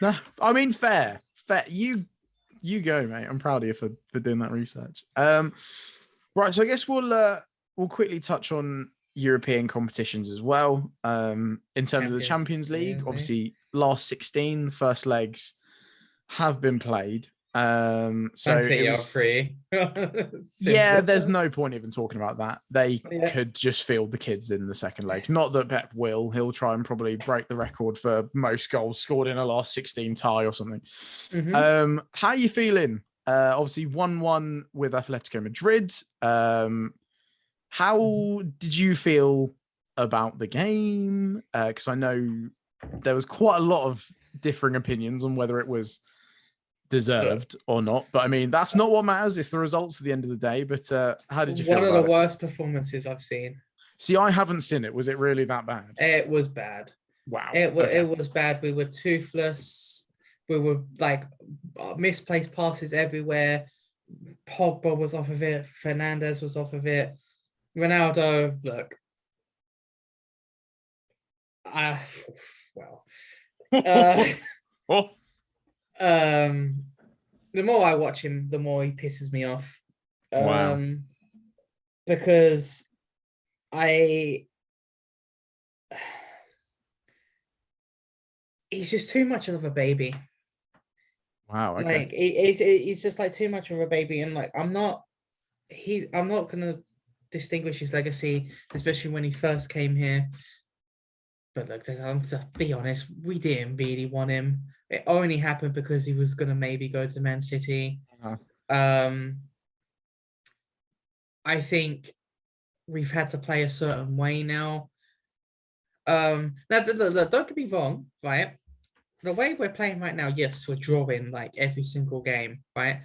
[SPEAKER 1] No, I mean, fair. You go, mate. I'm proud of you for doing that research. Right, so I guess we'll quickly touch on European competitions as well. In terms of the Champions League, obviously last 16 first legs have been played. So
[SPEAKER 2] it was free.
[SPEAKER 1] Yeah, there's no point even talking about that. They could just field the kids in the second leg. Not that Pep will. He'll try and probably break the record for most goals scored in a last 16 tie or something. How are you feeling? Obviously 1-1 with Atletico Madrid. How did you feel about the game? Because I know there was quite a lot of differing opinions on whether it was deserved or not. But I mean, that's not what matters. It's the results at the end of the day. But how did you feel?
[SPEAKER 2] One of the worst performances I've seen.
[SPEAKER 1] See, I haven't seen it. Was it really that bad?
[SPEAKER 2] It was bad.
[SPEAKER 1] Wow.
[SPEAKER 2] It was bad. We were toothless. We were like misplaced passes everywhere. Pogba was off of it. Fernandez was off of it. Ronaldo, look. The more I watch him, the more he pisses me off.
[SPEAKER 1] Wow.
[SPEAKER 2] Because he's just too much of a baby.
[SPEAKER 1] Wow. Okay.
[SPEAKER 2] Like he's just like too much of a baby, and like I'm not gonna distinguish his legacy, especially when he first came here. But look, to be honest, we didn't really want him. it only happened because he was going to maybe go to Man City. I think we've had to play a certain way now. Now, look, don't get me wrong, right? The way we're playing right now, yes, we're drawing like every single game, right?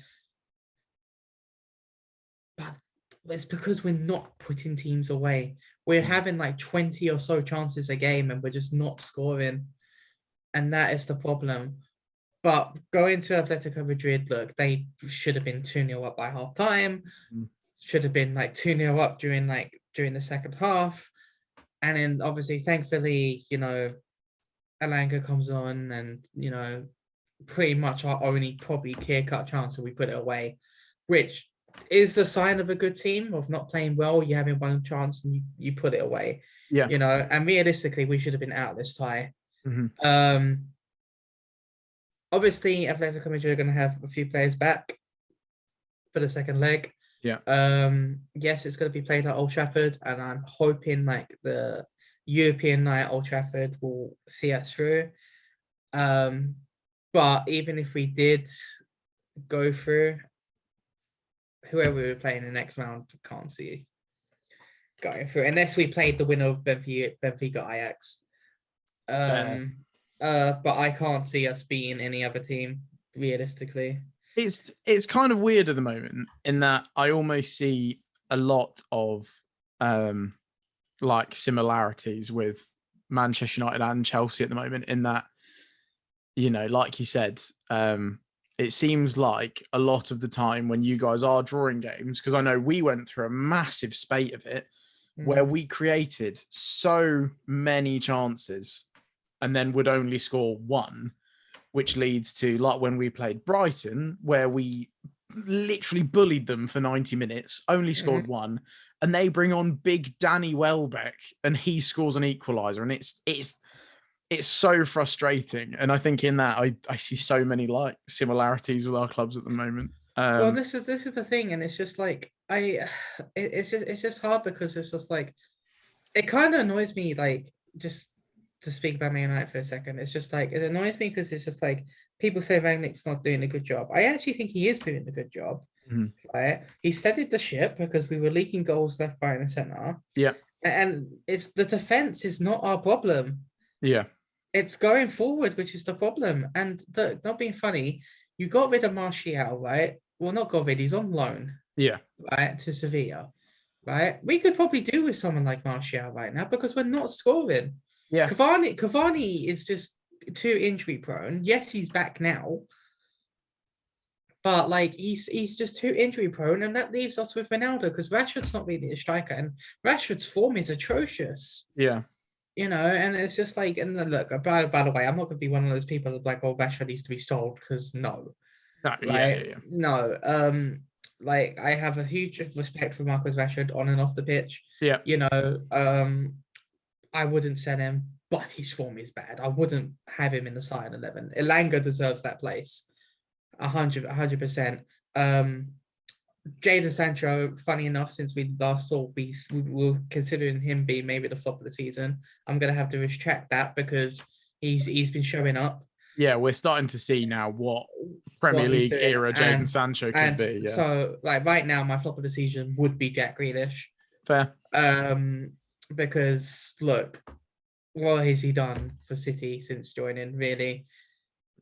[SPEAKER 2] But it's because we're not putting teams away. We're having like 20 or so chances a game and we're just not scoring. And that is the problem. But going to Atletico Madrid, look, they should have been 2-0 up by half time. Should have been like 2-0 up during the second half. And then obviously, thankfully, Alanga comes on and, pretty much our only probably clear-cut chance and we put it away, which is a sign of a good team of not playing well. You're having one chance and you put it away.
[SPEAKER 1] Yeah.
[SPEAKER 2] And realistically, we should have been out this tie.
[SPEAKER 1] Mm-hmm.
[SPEAKER 2] Obviously, Atletico Madrid are going to have a few players back for the second leg.
[SPEAKER 1] Yeah.
[SPEAKER 2] Yes, it's going to be played at Old Trafford, and I'm hoping like the European night at Old Trafford will see us through. But even if we did go through, whoever we were playing in the next round, can't see going through unless we played the winner of Benfica Ajax. But I can't see us beating any other team realistically.
[SPEAKER 1] It's kind of weird at the moment in that I almost see a lot of like similarities with Manchester United and Chelsea at the moment in that, like you said, it seems like a lot of the time when you guys are drawing games, because I know we went through a massive spate of it where we created so many chances and then would only score one, which leads to like when we played Brighton, where we literally bullied them for 90 minutes, only scored one, and they bring on big Danny Welbeck and he scores an equaliser. And it's so frustrating. And I think in that I see so many like similarities with our clubs at the moment.
[SPEAKER 2] Well, this is the thing, and it's just like it's just hard because it's just like it kind of annoys me. Like just to speak about Man United for a second, it's just like it annoys me because it's just like people say Rangnick's not doing a good job. I actually think he is doing a good job. Right? He steadied the ship because we were leaking goals left, right, and center.
[SPEAKER 1] Yeah,
[SPEAKER 2] and it's the defense is not our problem.
[SPEAKER 1] Yeah,
[SPEAKER 2] it's going forward which is the problem. And not being funny, you got rid of Martial, right? Well, not got rid. He's on loan.
[SPEAKER 1] Yeah,
[SPEAKER 2] right to Sevilla. Right, we could probably do with someone like Martial right now because we're not scoring.
[SPEAKER 1] Yeah,
[SPEAKER 2] Cavani is just too injury prone. Yes, he's back now, but like he's just too injury prone, and that leaves us with Ronaldo because Rashford's not really a striker, and Rashford's form is atrocious.
[SPEAKER 1] Yeah,
[SPEAKER 2] and it's just like, and look, by the way, I'm not going to be one of those people that like, oh, Rashford needs to be sold because no,
[SPEAKER 1] right? Yeah.
[SPEAKER 2] No, like I have a huge respect for Marcus Rashford on and off the pitch.
[SPEAKER 1] Yeah,
[SPEAKER 2] I wouldn't sell him, but his form is bad. I wouldn't have him in the starting 11. Elanga deserves that place, 100%. Jadon Sancho, funny enough, since we last saw, we were considering him being maybe the flop of the season. I'm gonna have to retract that because he's been showing up.
[SPEAKER 1] Yeah, we're starting to see now what Premier League era Jadon Sancho could be. Yeah.
[SPEAKER 2] So, like right now, my flop of the season would be Jack Grealish.
[SPEAKER 1] Fair.
[SPEAKER 2] Because look, what has he done for City since joining? Really.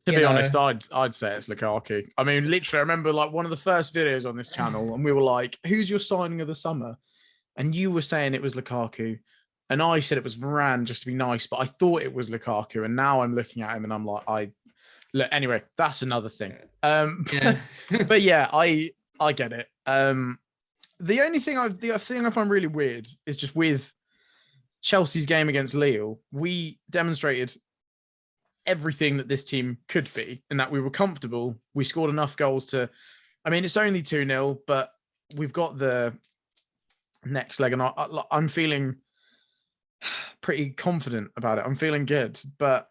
[SPEAKER 1] To be honest, I'd say it's Lukaku. I mean, literally, I remember like one of the first videos on this channel, and we were like, "Who's your signing of the summer?" And you were saying it was Lukaku, and I said it was Varane just to be nice, but I thought it was Lukaku, and now I'm looking at him and I'm like, look. Anyway, that's another thing.
[SPEAKER 2] Yeah.
[SPEAKER 1] But yeah, I get it. The only thing I find really weird is just with Chelsea's game against Lille, we demonstrated everything that this team could be, and that we were comfortable. We scored enough goals to, I mean, it's only 2-0, but we've got the next leg, and I'm feeling pretty confident about it. I'm feeling good, but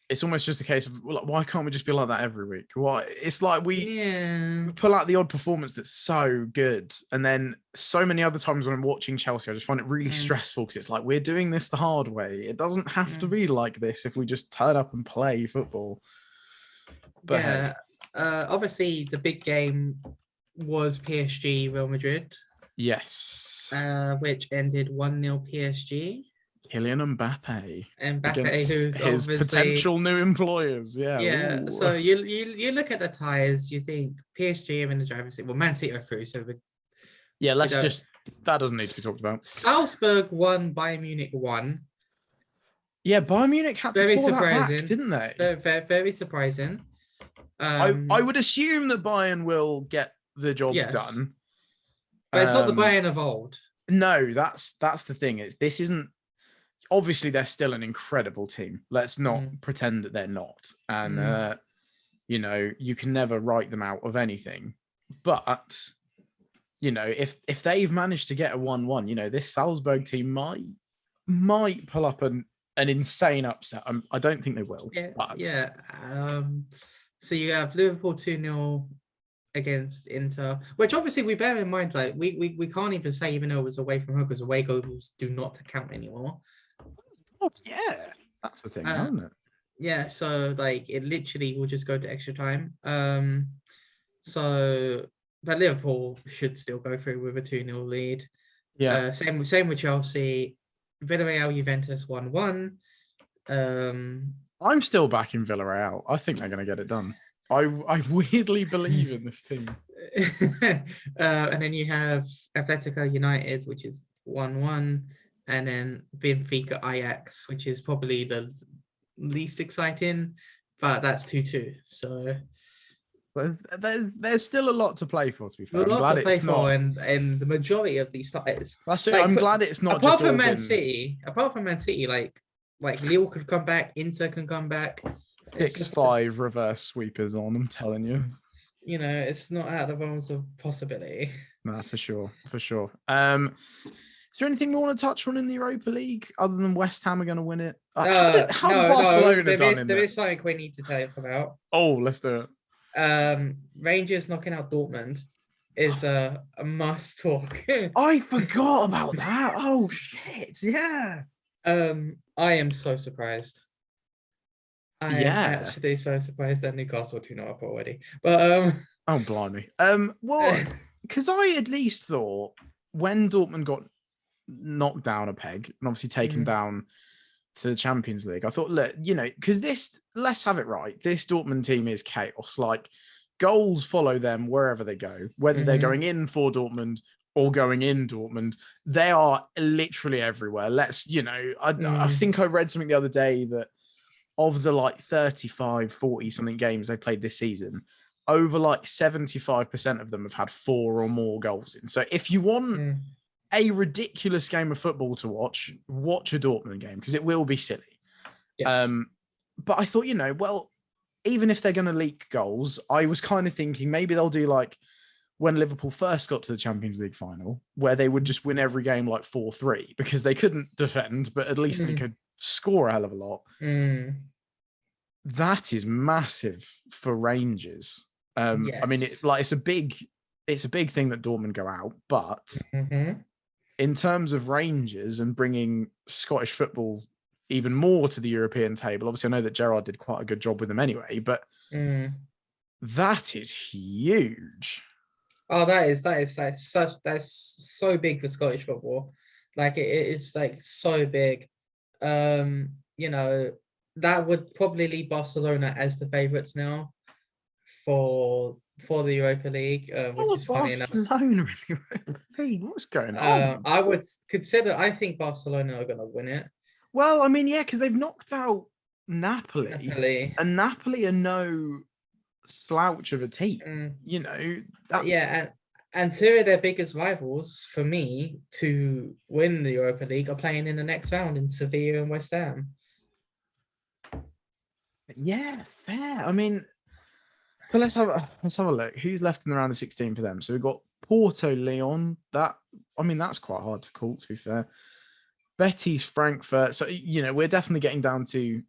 [SPEAKER 1] it's almost just a case of, like, why can't we just be like that every week? Why? It's like we
[SPEAKER 2] Yeah.
[SPEAKER 1] pull out the odd performance that's so good, and then so many other times when I'm watching Chelsea, I just find it really stressful because it's like we're doing this the hard way. It doesn't have to be like this if we just turn up and play football. But
[SPEAKER 2] yeah, obviously the big game was PSG Real Madrid,
[SPEAKER 1] yes,
[SPEAKER 2] which ended 1-0 PSG.
[SPEAKER 1] Kylian Mbappe
[SPEAKER 2] Mbappe, who's
[SPEAKER 1] his
[SPEAKER 2] obviously
[SPEAKER 1] potential new employers. Yeah.
[SPEAKER 2] yeah.
[SPEAKER 1] Ooh.
[SPEAKER 2] So you look at the ties, you think PSG are in the driver's seat. Well, Man City are through, so
[SPEAKER 1] yeah. Let's just that doesn't need to be talked about.
[SPEAKER 2] Salzburg won, Bayern Munich won.
[SPEAKER 1] Yeah, Bayern Munich had to claw that back, didn't they?
[SPEAKER 2] Very, very surprising.
[SPEAKER 1] I would assume that Bayern will get the job done.
[SPEAKER 2] But it's not the Bayern of old.
[SPEAKER 1] No, that's the thing. This isn't, obviously they're still an incredible team. Let's not pretend that they're not. And you know, you can never write them out of anything. But you know, if they've managed to get a 1-1, you know, this Salzburg team might pull up an insane upset. I don't think they will.
[SPEAKER 2] Yeah. So you have Liverpool 2-0 against Inter, which obviously we bear in mind, like we can't even say, even though it was away from home, because away goals do not count anymore.
[SPEAKER 1] Oh, yeah, that's the thing, isn't it?
[SPEAKER 2] Yeah, so like it literally will just go to extra time. So but Liverpool should still go through with a 2-0 lead.
[SPEAKER 1] Yeah.
[SPEAKER 2] Same with Chelsea. Villarreal Juventus 1-1.
[SPEAKER 1] I'm still back in Villarreal. I think they're going to get it done. I weirdly believe in this team.
[SPEAKER 2] And then you have Atletico United, which is 1-1, and then Benfica Ajax, which is probably the least exciting, but that's 2-2. So
[SPEAKER 1] there's still a lot to play for, to be fair.
[SPEAKER 2] I'm glad it's not. And the majority of these ties.
[SPEAKER 1] That's it. Like, I'm glad it's not.
[SPEAKER 2] Apart from Man City, like Lille could come back, Inter can come back.
[SPEAKER 1] 6-5 reverse sweepers on, I'm telling you.
[SPEAKER 2] You know, it's not out of the realms of possibility.
[SPEAKER 1] Nah, for sure. Is there anything you want to touch on in the Europa League other than West Ham are going to win it?
[SPEAKER 2] No, there is something we need to talk about.
[SPEAKER 1] Oh, let's do
[SPEAKER 2] it. Rangers knocking out Dortmund is a must talk.
[SPEAKER 1] I forgot about that. Oh shit! Yeah.
[SPEAKER 2] I am so surprised. I am actually so surprised that Newcastle 2-0 up already. But
[SPEAKER 1] oh blimey. Well, because I at least thought when Dortmund got knocked down a peg and obviously taken down to the Champions League, I thought, look, you know, because let's have it right. This Dortmund team is chaos. Like, goals follow them wherever they go, whether they're going in for Dortmund or going in Dortmund. They are literally everywhere. Let's, you know, I think I read something the other day that of the like 35, 40 something games they played this season, over like 75% of them have had 4 or more goals in. So if you want a ridiculous game of football to watch a Dortmund game, because it will be silly. Yes. But I thought, you know, well, even if they're going to leak goals, I was kind of thinking maybe they'll do like when Liverpool first got to the Champions League final, where they would just win every game like 4-3 because they couldn't defend, but at least they could score a hell of a lot. That is massive for Rangers. Yes. I mean, it's a big thing that Dortmund go out, but in terms of Rangers and bringing Scottish football even more to the European table, obviously I know that Gerrard did quite a good job with them anyway, but that is huge.
[SPEAKER 2] Oh, that's so big for Scottish football. Like it's like so big. You know, that would probably leave Barcelona as the favourites now for the Europa League, which is funny enough.
[SPEAKER 1] Barcelona in Europa League? What's going on?
[SPEAKER 2] I think Barcelona are going to win it.
[SPEAKER 1] Well, I mean, yeah, because they've knocked out Napoli, and Napoli are no slouch of a team. You know,
[SPEAKER 2] and 2 of their biggest rivals for me to win the Europa League are playing in the next round in Sevilla and West Ham.
[SPEAKER 1] Yeah, fair. I mean, so let's have a look. Who's left in the round of 16 for them? So we've got Porto, Lyon. That's quite hard to call, to be fair. Betis, Frankfurt. So, you know, we're definitely getting down to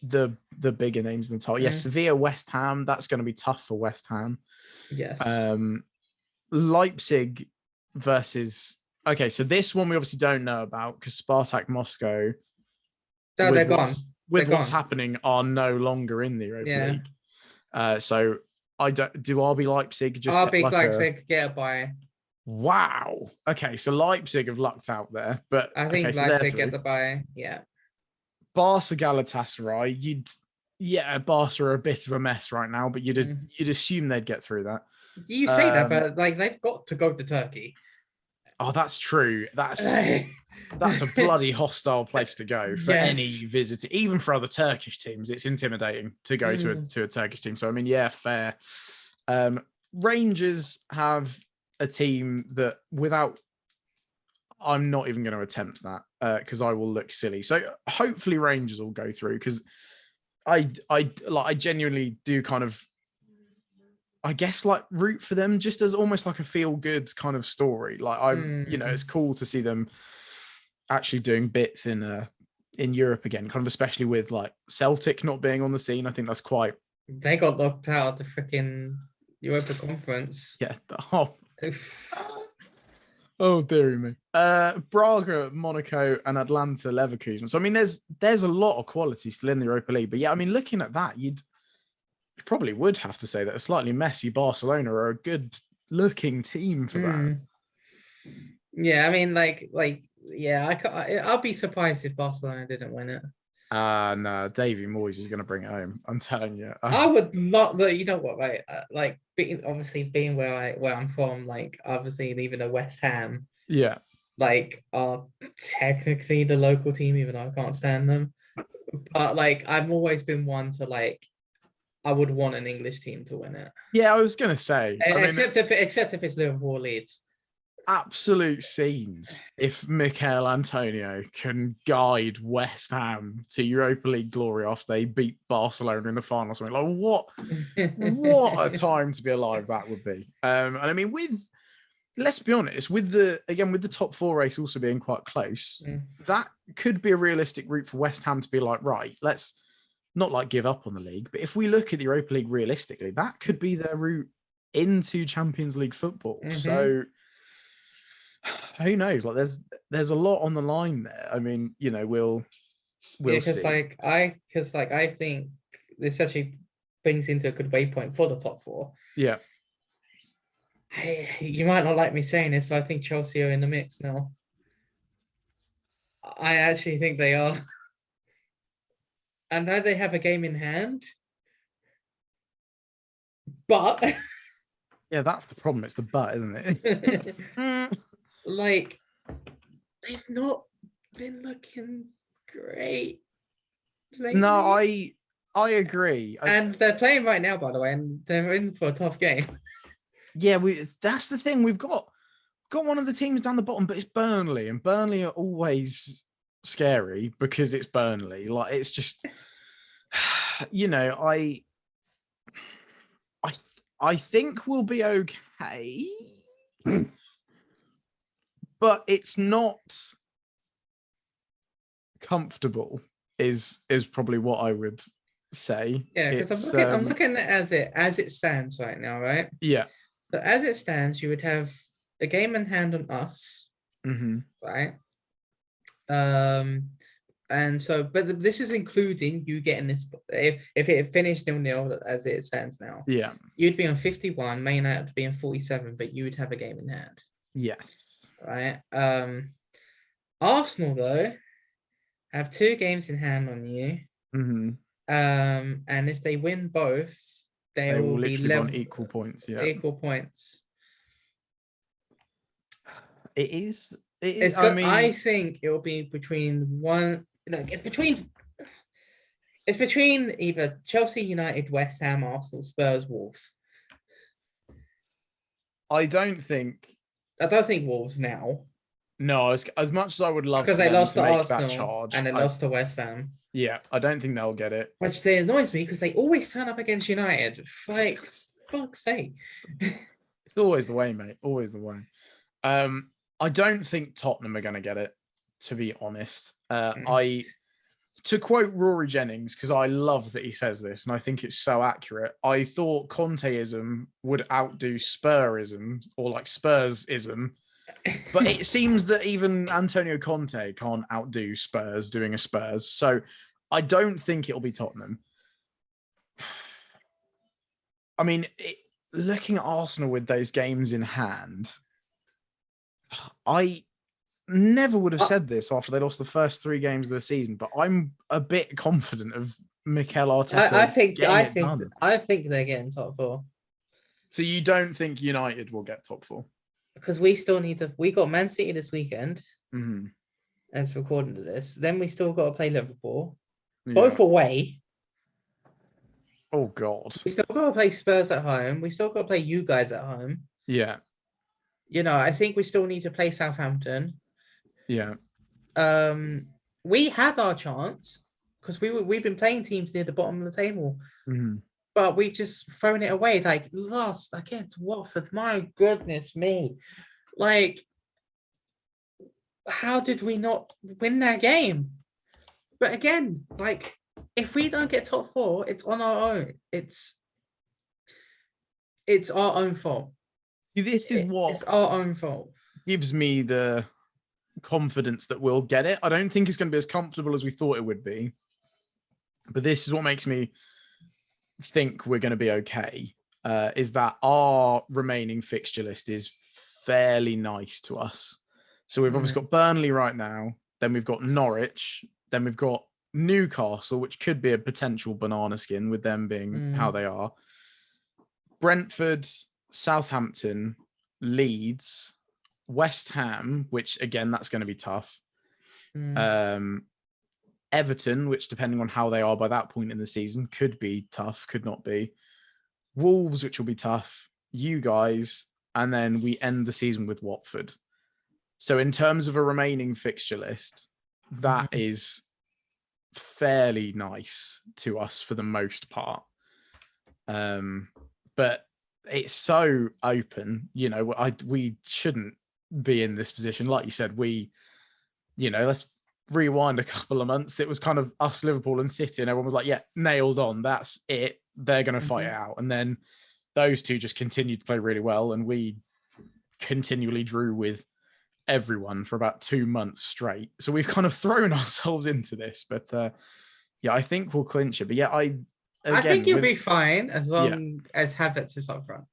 [SPEAKER 1] the bigger names in the title. Yes, Sevilla, West Ham. That's going to be tough for West Ham.
[SPEAKER 2] Yes.
[SPEAKER 1] Leipzig versus. Okay, so this one we obviously don't know about because Spartak Moscow.
[SPEAKER 2] No, they're gone.
[SPEAKER 1] With what's happening, are no longer in the Europa League. So I don't. Do RB Leipzig just
[SPEAKER 2] RB Leipzig get a bye?
[SPEAKER 1] Wow. Okay, so Leipzig have lucked out there, but
[SPEAKER 2] I think Leipzig get the bye. Yeah.
[SPEAKER 1] Barca, Galatasaray. Barca are a bit of a mess right now, but you'd assume they'd get through that.
[SPEAKER 2] You say that, but like they've got to go to Turkey.
[SPEAKER 1] Oh, that's true. That's a bloody hostile place to go for any visitor, even for other Turkish teams. It's intimidating to go to a Turkish team. So I mean, yeah, fair. Rangers have a team that I'm not even going to attempt that because I will look silly. So hopefully Rangers will go through because I genuinely do kind of, I guess, like root for them just as almost like a feel good kind of story. Like it's cool to see them actually doing bits in Europe again, kind of especially with like Celtic not being on the scene. I think that's quite.
[SPEAKER 2] They got knocked out of the freaking Europa Conference.
[SPEAKER 1] Yeah. Oh, dearie me. Braga, Monaco, and Atlanta, Leverkusen. So I mean, there's a lot of quality still in the Europa League. But yeah, I mean, looking at that, you probably would have to say that a slightly messy Barcelona are a good looking team for that.
[SPEAKER 2] Yeah, I mean, I'll be surprised if Barcelona didn't win it.
[SPEAKER 1] No, Davy Moyes is going to bring it home. I'm telling you.
[SPEAKER 2] I would not. You know what? Right? Being where I'm from, like obviously even a West Ham.
[SPEAKER 1] Yeah.
[SPEAKER 2] Like are technically the local team, even though I can't stand them. But like I've always been one to like, I would want an English team to win it.
[SPEAKER 1] Yeah, I was going to say.
[SPEAKER 2] Except if it's Liverpool Leeds.
[SPEAKER 1] Absolute scenes if Mikel Antonio can guide West Ham to Europa League glory after they beat Barcelona in the final. Something like what a time to be alive that would be. And I mean, let's be honest, with the top four race also being quite close, that could be a realistic route for West Ham to be like, right, let's not like give up on the league, but if we look at the Europa League realistically, that could be their route into Champions League football. So who knows? Like, there's a lot on the line there. I mean, we'll
[SPEAKER 2] because
[SPEAKER 1] see.
[SPEAKER 2] I think this actually brings into a good waypoint for the top four.
[SPEAKER 1] Yeah.
[SPEAKER 2] You might not like me saying this, but I think Chelsea are in the mix now. I actually think they are. And now they have a game in hand. But
[SPEAKER 1] yeah, that's the problem. It's the but, isn't it?
[SPEAKER 2] Like, they've not been looking great lately.
[SPEAKER 1] No, I agree.
[SPEAKER 2] And they're playing right now, by the way, and they're in for a tough game.
[SPEAKER 1] Yeah, that's the thing. We've got one of the teams down the bottom, but it's Burnley, and Burnley are always scary because it's Burnley. Like, it's just, I think we'll be okay. But it's not comfortable is probably what I would say.
[SPEAKER 2] Yeah, because I'm looking at it as it stands right now, right?
[SPEAKER 1] Yeah.
[SPEAKER 2] So as it stands, you would have a game in hand on us, right? And so, but this is including you getting this. If it finished 0-0 as it stands now,
[SPEAKER 1] yeah,
[SPEAKER 2] you'd be on 51. Man United would be on 47, but you would have a game in hand.
[SPEAKER 1] Yes.
[SPEAKER 2] Right. Arsenal though have 2 games in hand on you. And if they win both, they will be level
[SPEAKER 1] on equal points. Yeah,
[SPEAKER 2] equal points.
[SPEAKER 1] It is.
[SPEAKER 2] It's good. I think it will be between one. Like it's between either Chelsea, United, West Ham, Arsenal, Spurs, Wolves.
[SPEAKER 1] I don't think
[SPEAKER 2] Wolves now.
[SPEAKER 1] No, as much as I would love
[SPEAKER 2] because they lost to Arsenal
[SPEAKER 1] that charge,
[SPEAKER 2] and they lost to West Ham.
[SPEAKER 1] Yeah, I don't think they'll get it.
[SPEAKER 2] Which annoys me because they always turn up against United. Like, fuck's sake.
[SPEAKER 1] It's always the way, mate. Always the way. I don't think Tottenham are going to get it, to be honest. to quote Rory Jennings, because I love that he says this, and I think it's so accurate. I thought Conteism would outdo Spurism, or like Spursism, but it seems that even Antonio Conte can't outdo Spurs doing a Spurs. So I don't think it'll be Tottenham. I mean, looking at Arsenal with those games in hand, I never would have said this after they lost the first 3 games of the season, but I'm a bit confident of Mikel Arteta.
[SPEAKER 2] I think they're getting top 4.
[SPEAKER 1] So you don't think United will get top 4?
[SPEAKER 2] Because we still need to. We got Man City this weekend.
[SPEAKER 1] Mm-hmm.
[SPEAKER 2] As recording to this, then we still got to play Liverpool, both away.
[SPEAKER 1] Oh God!
[SPEAKER 2] We still got to play Spurs at home. We still got to play you guys at home.
[SPEAKER 1] Yeah.
[SPEAKER 2] I think we still need to play Southampton.
[SPEAKER 1] Yeah.
[SPEAKER 2] We had our chance because we've been playing teams near the bottom of the table, but we've just thrown it away. Like lost against Watford. My goodness me! Like, how did we not win that game? But again, like, if we don't get top 4, it's on our own. It's our own fault.
[SPEAKER 1] This is what
[SPEAKER 2] it's our own fault.
[SPEAKER 1] Gives me the confidence that we'll get it. I don't think it's going to be as comfortable as we thought it would be, but this is what makes me think we're going to be okay. Is that our remaining fixture list is fairly nice to us. So we've obviously got Burnley right now, then we've got Norwich, then we've got Newcastle, which could be a potential banana skin with them being how they are. Brentford, Southampton, Leeds, West Ham, which again, that's going to be tough. Everton, which depending on how they are by that point in the season, could be tough, could not be. Wolves, which will be tough. You guys, and then we end the season with Watford. So in terms of a remaining fixture list, that is fairly nice to us for the most part. But it's so open, we shouldn't be in this position. Like you said, let's rewind a couple of months. It was kind of us, Liverpool and City, and everyone was like, yeah, nailed on. That's it. They're going to fight it out. And then those two just continued to play really well. And we continually drew with everyone for about 2 months straight. So we've kind of thrown ourselves into this, but I think we'll clinch it. But I
[SPEAKER 2] think you'll be fine as long as Havertz is up front.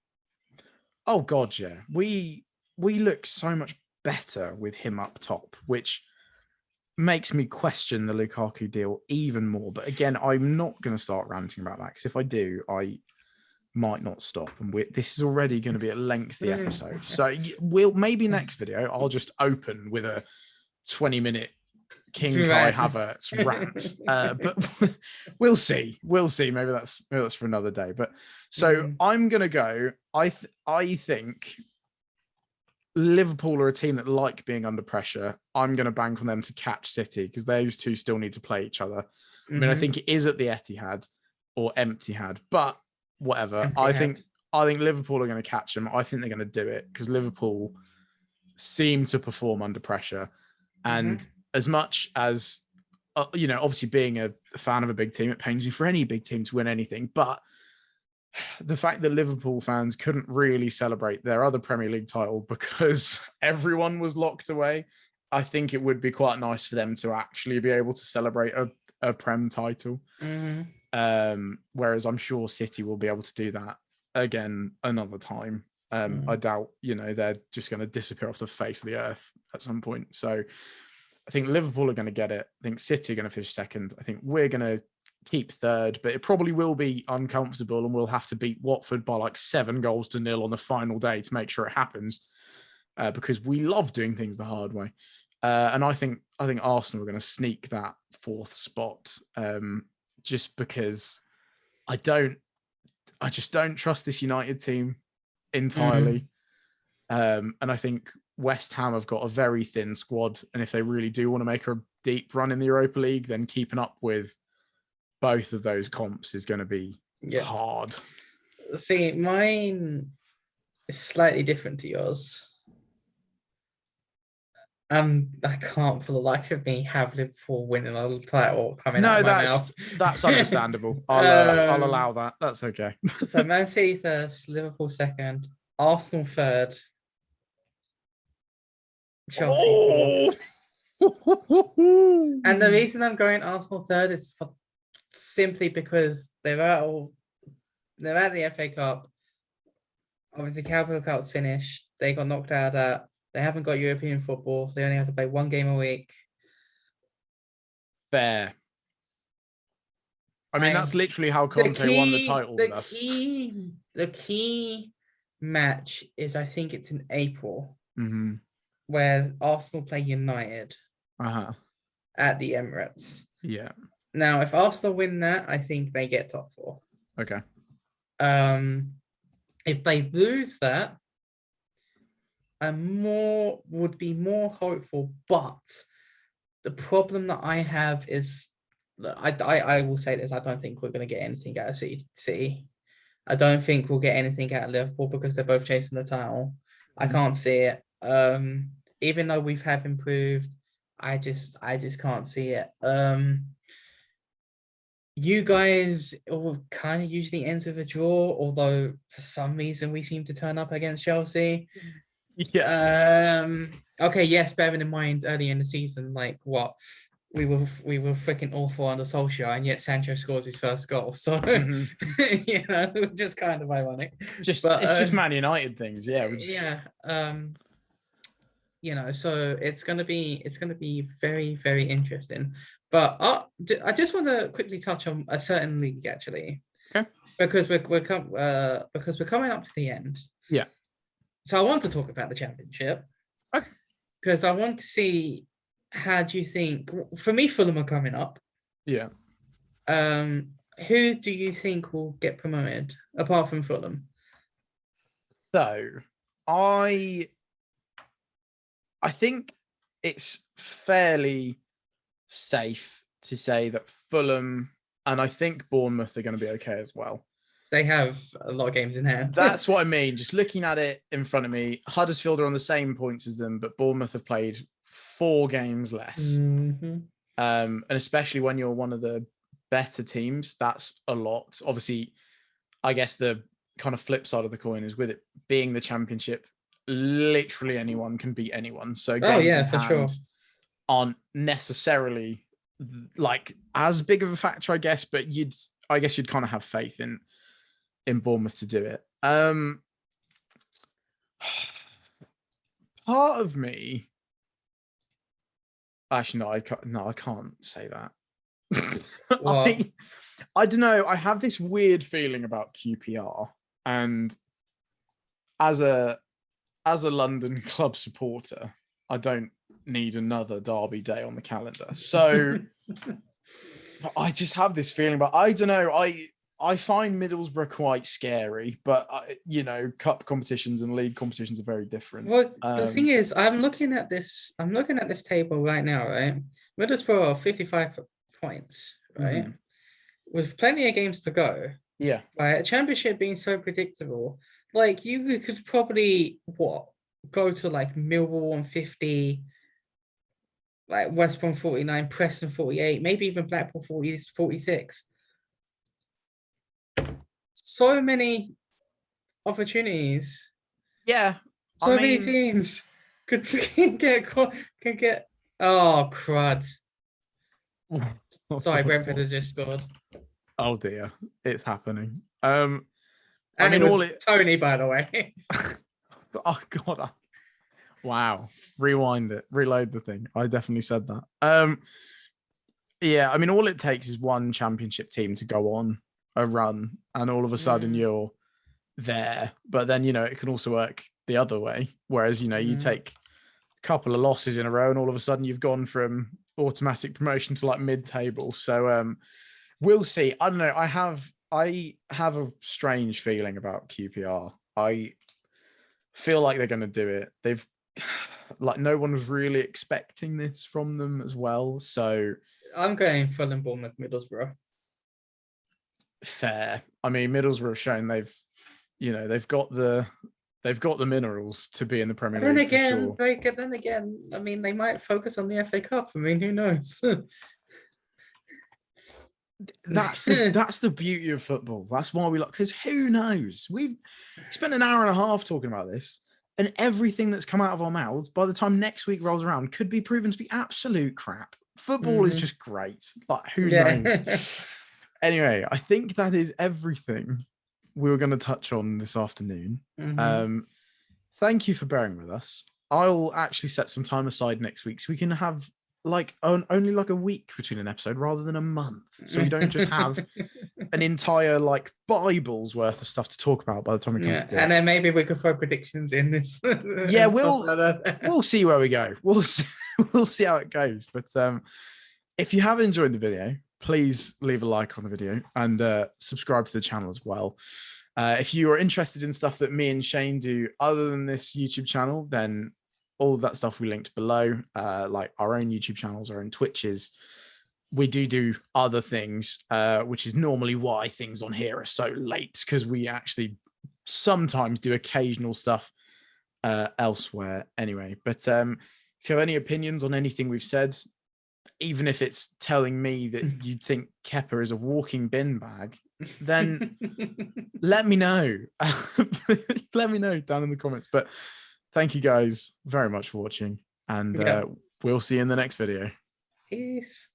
[SPEAKER 1] Oh God, yeah. We look so much better with him up top, which makes me question the Lukaku deal even more. But again, I'm not going to start ranting about that, because if I do, I might not stop, and this is already going to be a lengthy episode. So maybe next video I'll just open with a 20-minute King Kai Havertz rant, but we'll see. Maybe that's for another day. But so I'm gonna go. I think Liverpool are a team that like being under pressure. I'm gonna bank on them to catch City, because those two still need to play each other. I mean, I think it is at the Etihad or Emptyhad, but whatever. I think Liverpool are going to catch them. I think they're going to do it, because Liverpool seem to perform under pressure. And as much as, obviously being a fan of a big team, it pains me for any big team to win anything. But the fact that Liverpool fans couldn't really celebrate their other Premier League title because everyone was locked away, I think it would be quite nice for them to actually be able to celebrate a Prem title. Whereas I'm sure City will be able to do that again another time. I doubt, they're just going to disappear off the face of the earth at some point. So I think Liverpool are going to get it. I think City are going to finish second. I think we're going to keep third, but it probably will be uncomfortable, and we'll have to beat Watford by like 7-0 on the final day to make sure it happens, because we love doing things the hard way. And I think Arsenal are going to sneak that 4th spot, just because I just don't trust this United team entirely. And I think West Ham have got a very thin squad, and if they really do want to make a deep run in the Europa League, then keeping up with both of those comps is going to be hard.
[SPEAKER 2] See, mine is slightly different to yours. I can't for the life of me have Liverpool winning a title coming out
[SPEAKER 1] No,
[SPEAKER 2] of my mouth.
[SPEAKER 1] that's understandable. I'll
[SPEAKER 2] Um,
[SPEAKER 1] allow that. That's okay.
[SPEAKER 2] so Man City first, Liverpool second, Arsenal third, Chelsea fourth.
[SPEAKER 1] Oh.
[SPEAKER 2] And the reason I'm going Arsenal third is simply because they're out of the FA Cup. Obviously, Carabao Cup's finished. They got knocked out of that. They haven't got European football. They only have to play one game a week.
[SPEAKER 1] Fair. I mean, that's literally how
[SPEAKER 2] The
[SPEAKER 1] Conte won the
[SPEAKER 2] key,
[SPEAKER 1] title
[SPEAKER 2] the
[SPEAKER 1] with us.
[SPEAKER 2] key, the key match is, I think it's in April, where Arsenal play United at the Emirates.
[SPEAKER 1] Yeah.
[SPEAKER 2] Now, if Arsenal win that, I think they get top four.
[SPEAKER 1] Okay.
[SPEAKER 2] If they lose that, I would be more hopeful, but the problem that I have is I will say this: I don't think we're going to get anything out of City. I don't think we'll get anything out of Liverpool because they're both chasing the title. I can't see it. Even though we've have improved, I just can't see it. You guys kind of usually ends with a draw, although for some reason we seem to turn up against Chelsea.
[SPEAKER 1] Yeah.
[SPEAKER 2] Okay, yes, bearing in mind early in the season, like what we were freaking awful under Solskjaer, and yet Sancho scores his first goal. So you know, just kind of ironic.
[SPEAKER 1] It's
[SPEAKER 2] But
[SPEAKER 1] just Man United things, yeah.
[SPEAKER 2] yeah. You know, so it's gonna be very, very interesting. But I just want to quickly touch on a certain league actually.
[SPEAKER 1] Okay.
[SPEAKER 2] Because we're coming up to the end.
[SPEAKER 1] Yeah.
[SPEAKER 2] So I want to talk about the championship.
[SPEAKER 1] Okay.
[SPEAKER 2] Because I want to see, how do you think? For me, Fulham are coming up.
[SPEAKER 1] Yeah.
[SPEAKER 2] Who do you think will get promoted apart from Fulham?
[SPEAKER 1] So I think it's fairly safe to say that Fulham and I think Bournemouth are going to be okay as well.
[SPEAKER 2] They have a lot of games in hand.
[SPEAKER 1] That's what I mean. Just looking at it in front of me, Huddersfield are on the same points as them, but Bournemouth have played 4 games less. And especially when you're one of the better teams, that's a lot. Obviously, I guess the kind of flip side of the coin is with it being the championship, literally anyone can beat anyone. So games in hand aren't necessarily like as big of a factor, I guess, but you'd kind of have faith in Bournemouth to do it. Part of me, actually, I can't say that. I don't know. I have this weird feeling about QPR, and as a London club supporter, I don't need another derby day on the calendar. So I just have this feeling, but I don't know. I find Middlesbrough quite scary, but you know, cup competitions and league competitions are very different.
[SPEAKER 2] Well, the thing is, I'm looking at this table right now, right? Middlesbrough are 55 points, right? With plenty of games to go.
[SPEAKER 1] Yeah.
[SPEAKER 2] Right. A championship being so predictable, like you could probably go to like Millwall on 50, like West Brom 49, Preston 48, maybe even Blackpool 46. So many opportunities.
[SPEAKER 1] Yeah.
[SPEAKER 2] So many teams could get. Oh crud! Sorry, Brentford has just scored.
[SPEAKER 1] Oh dear, it's happening.
[SPEAKER 2] And it was Tony, by the way.
[SPEAKER 1] Oh god! Wow. Rewind it. Reload the thing. I definitely said that. Yeah. I mean, all it takes is one championship team to go on a run, and all of a sudden you're there. But then you know it can also work the other way. Whereas you know you take a couple of losses in a row, and all of a sudden you've gone from automatic promotion to like mid-table. So we'll see. I don't know. I have a strange feeling about QPR. I feel like they're going to do it. They've like no one was really expecting this from them as well. So
[SPEAKER 2] I'm going Fulham, Bournemouth, Middlesbrough.
[SPEAKER 1] Fair. I mean, Middlesbrough have shown they've got the They've got the minerals to be in the Premier
[SPEAKER 2] But then
[SPEAKER 1] League for
[SPEAKER 2] again,
[SPEAKER 1] sure.
[SPEAKER 2] I mean, they might focus on the FA Cup. I mean, who knows?
[SPEAKER 1] That's the beauty of football. That's why we like, because who knows? We've spent an hour and a half talking about this, and everything that's come out of our mouths by the time next week rolls around could be proven to be absolute crap. Football is just great. Like, who knows? Anyway, I think that is everything we were going to touch on this afternoon. Thank you for bearing with us. I'll actually set some time aside next week so we can have like only like a week between an episode rather than a month. So we don't just have an entire like Bible's worth of stuff to talk about by the time we come to do it.
[SPEAKER 2] And then maybe we could throw predictions in this.
[SPEAKER 1] Yeah, we'll see where we go. We'll see how it goes. But if you have enjoyed the video, please leave a like on the video and subscribe to the channel as well. If you are interested in stuff that me and Shane do other than this YouTube channel, then all of that stuff we linked below, like our own YouTube channels, our own Twitches. We do other things, which is normally why things on here are so late, because we actually sometimes do occasional stuff elsewhere anyway. But if you have any opinions on anything we've said, even if it's telling me that you think Kepa is a walking bin bag, then let me know. Let me know down in the comments. But thank you guys very much for watching, and we'll see you in the next video.
[SPEAKER 2] Peace.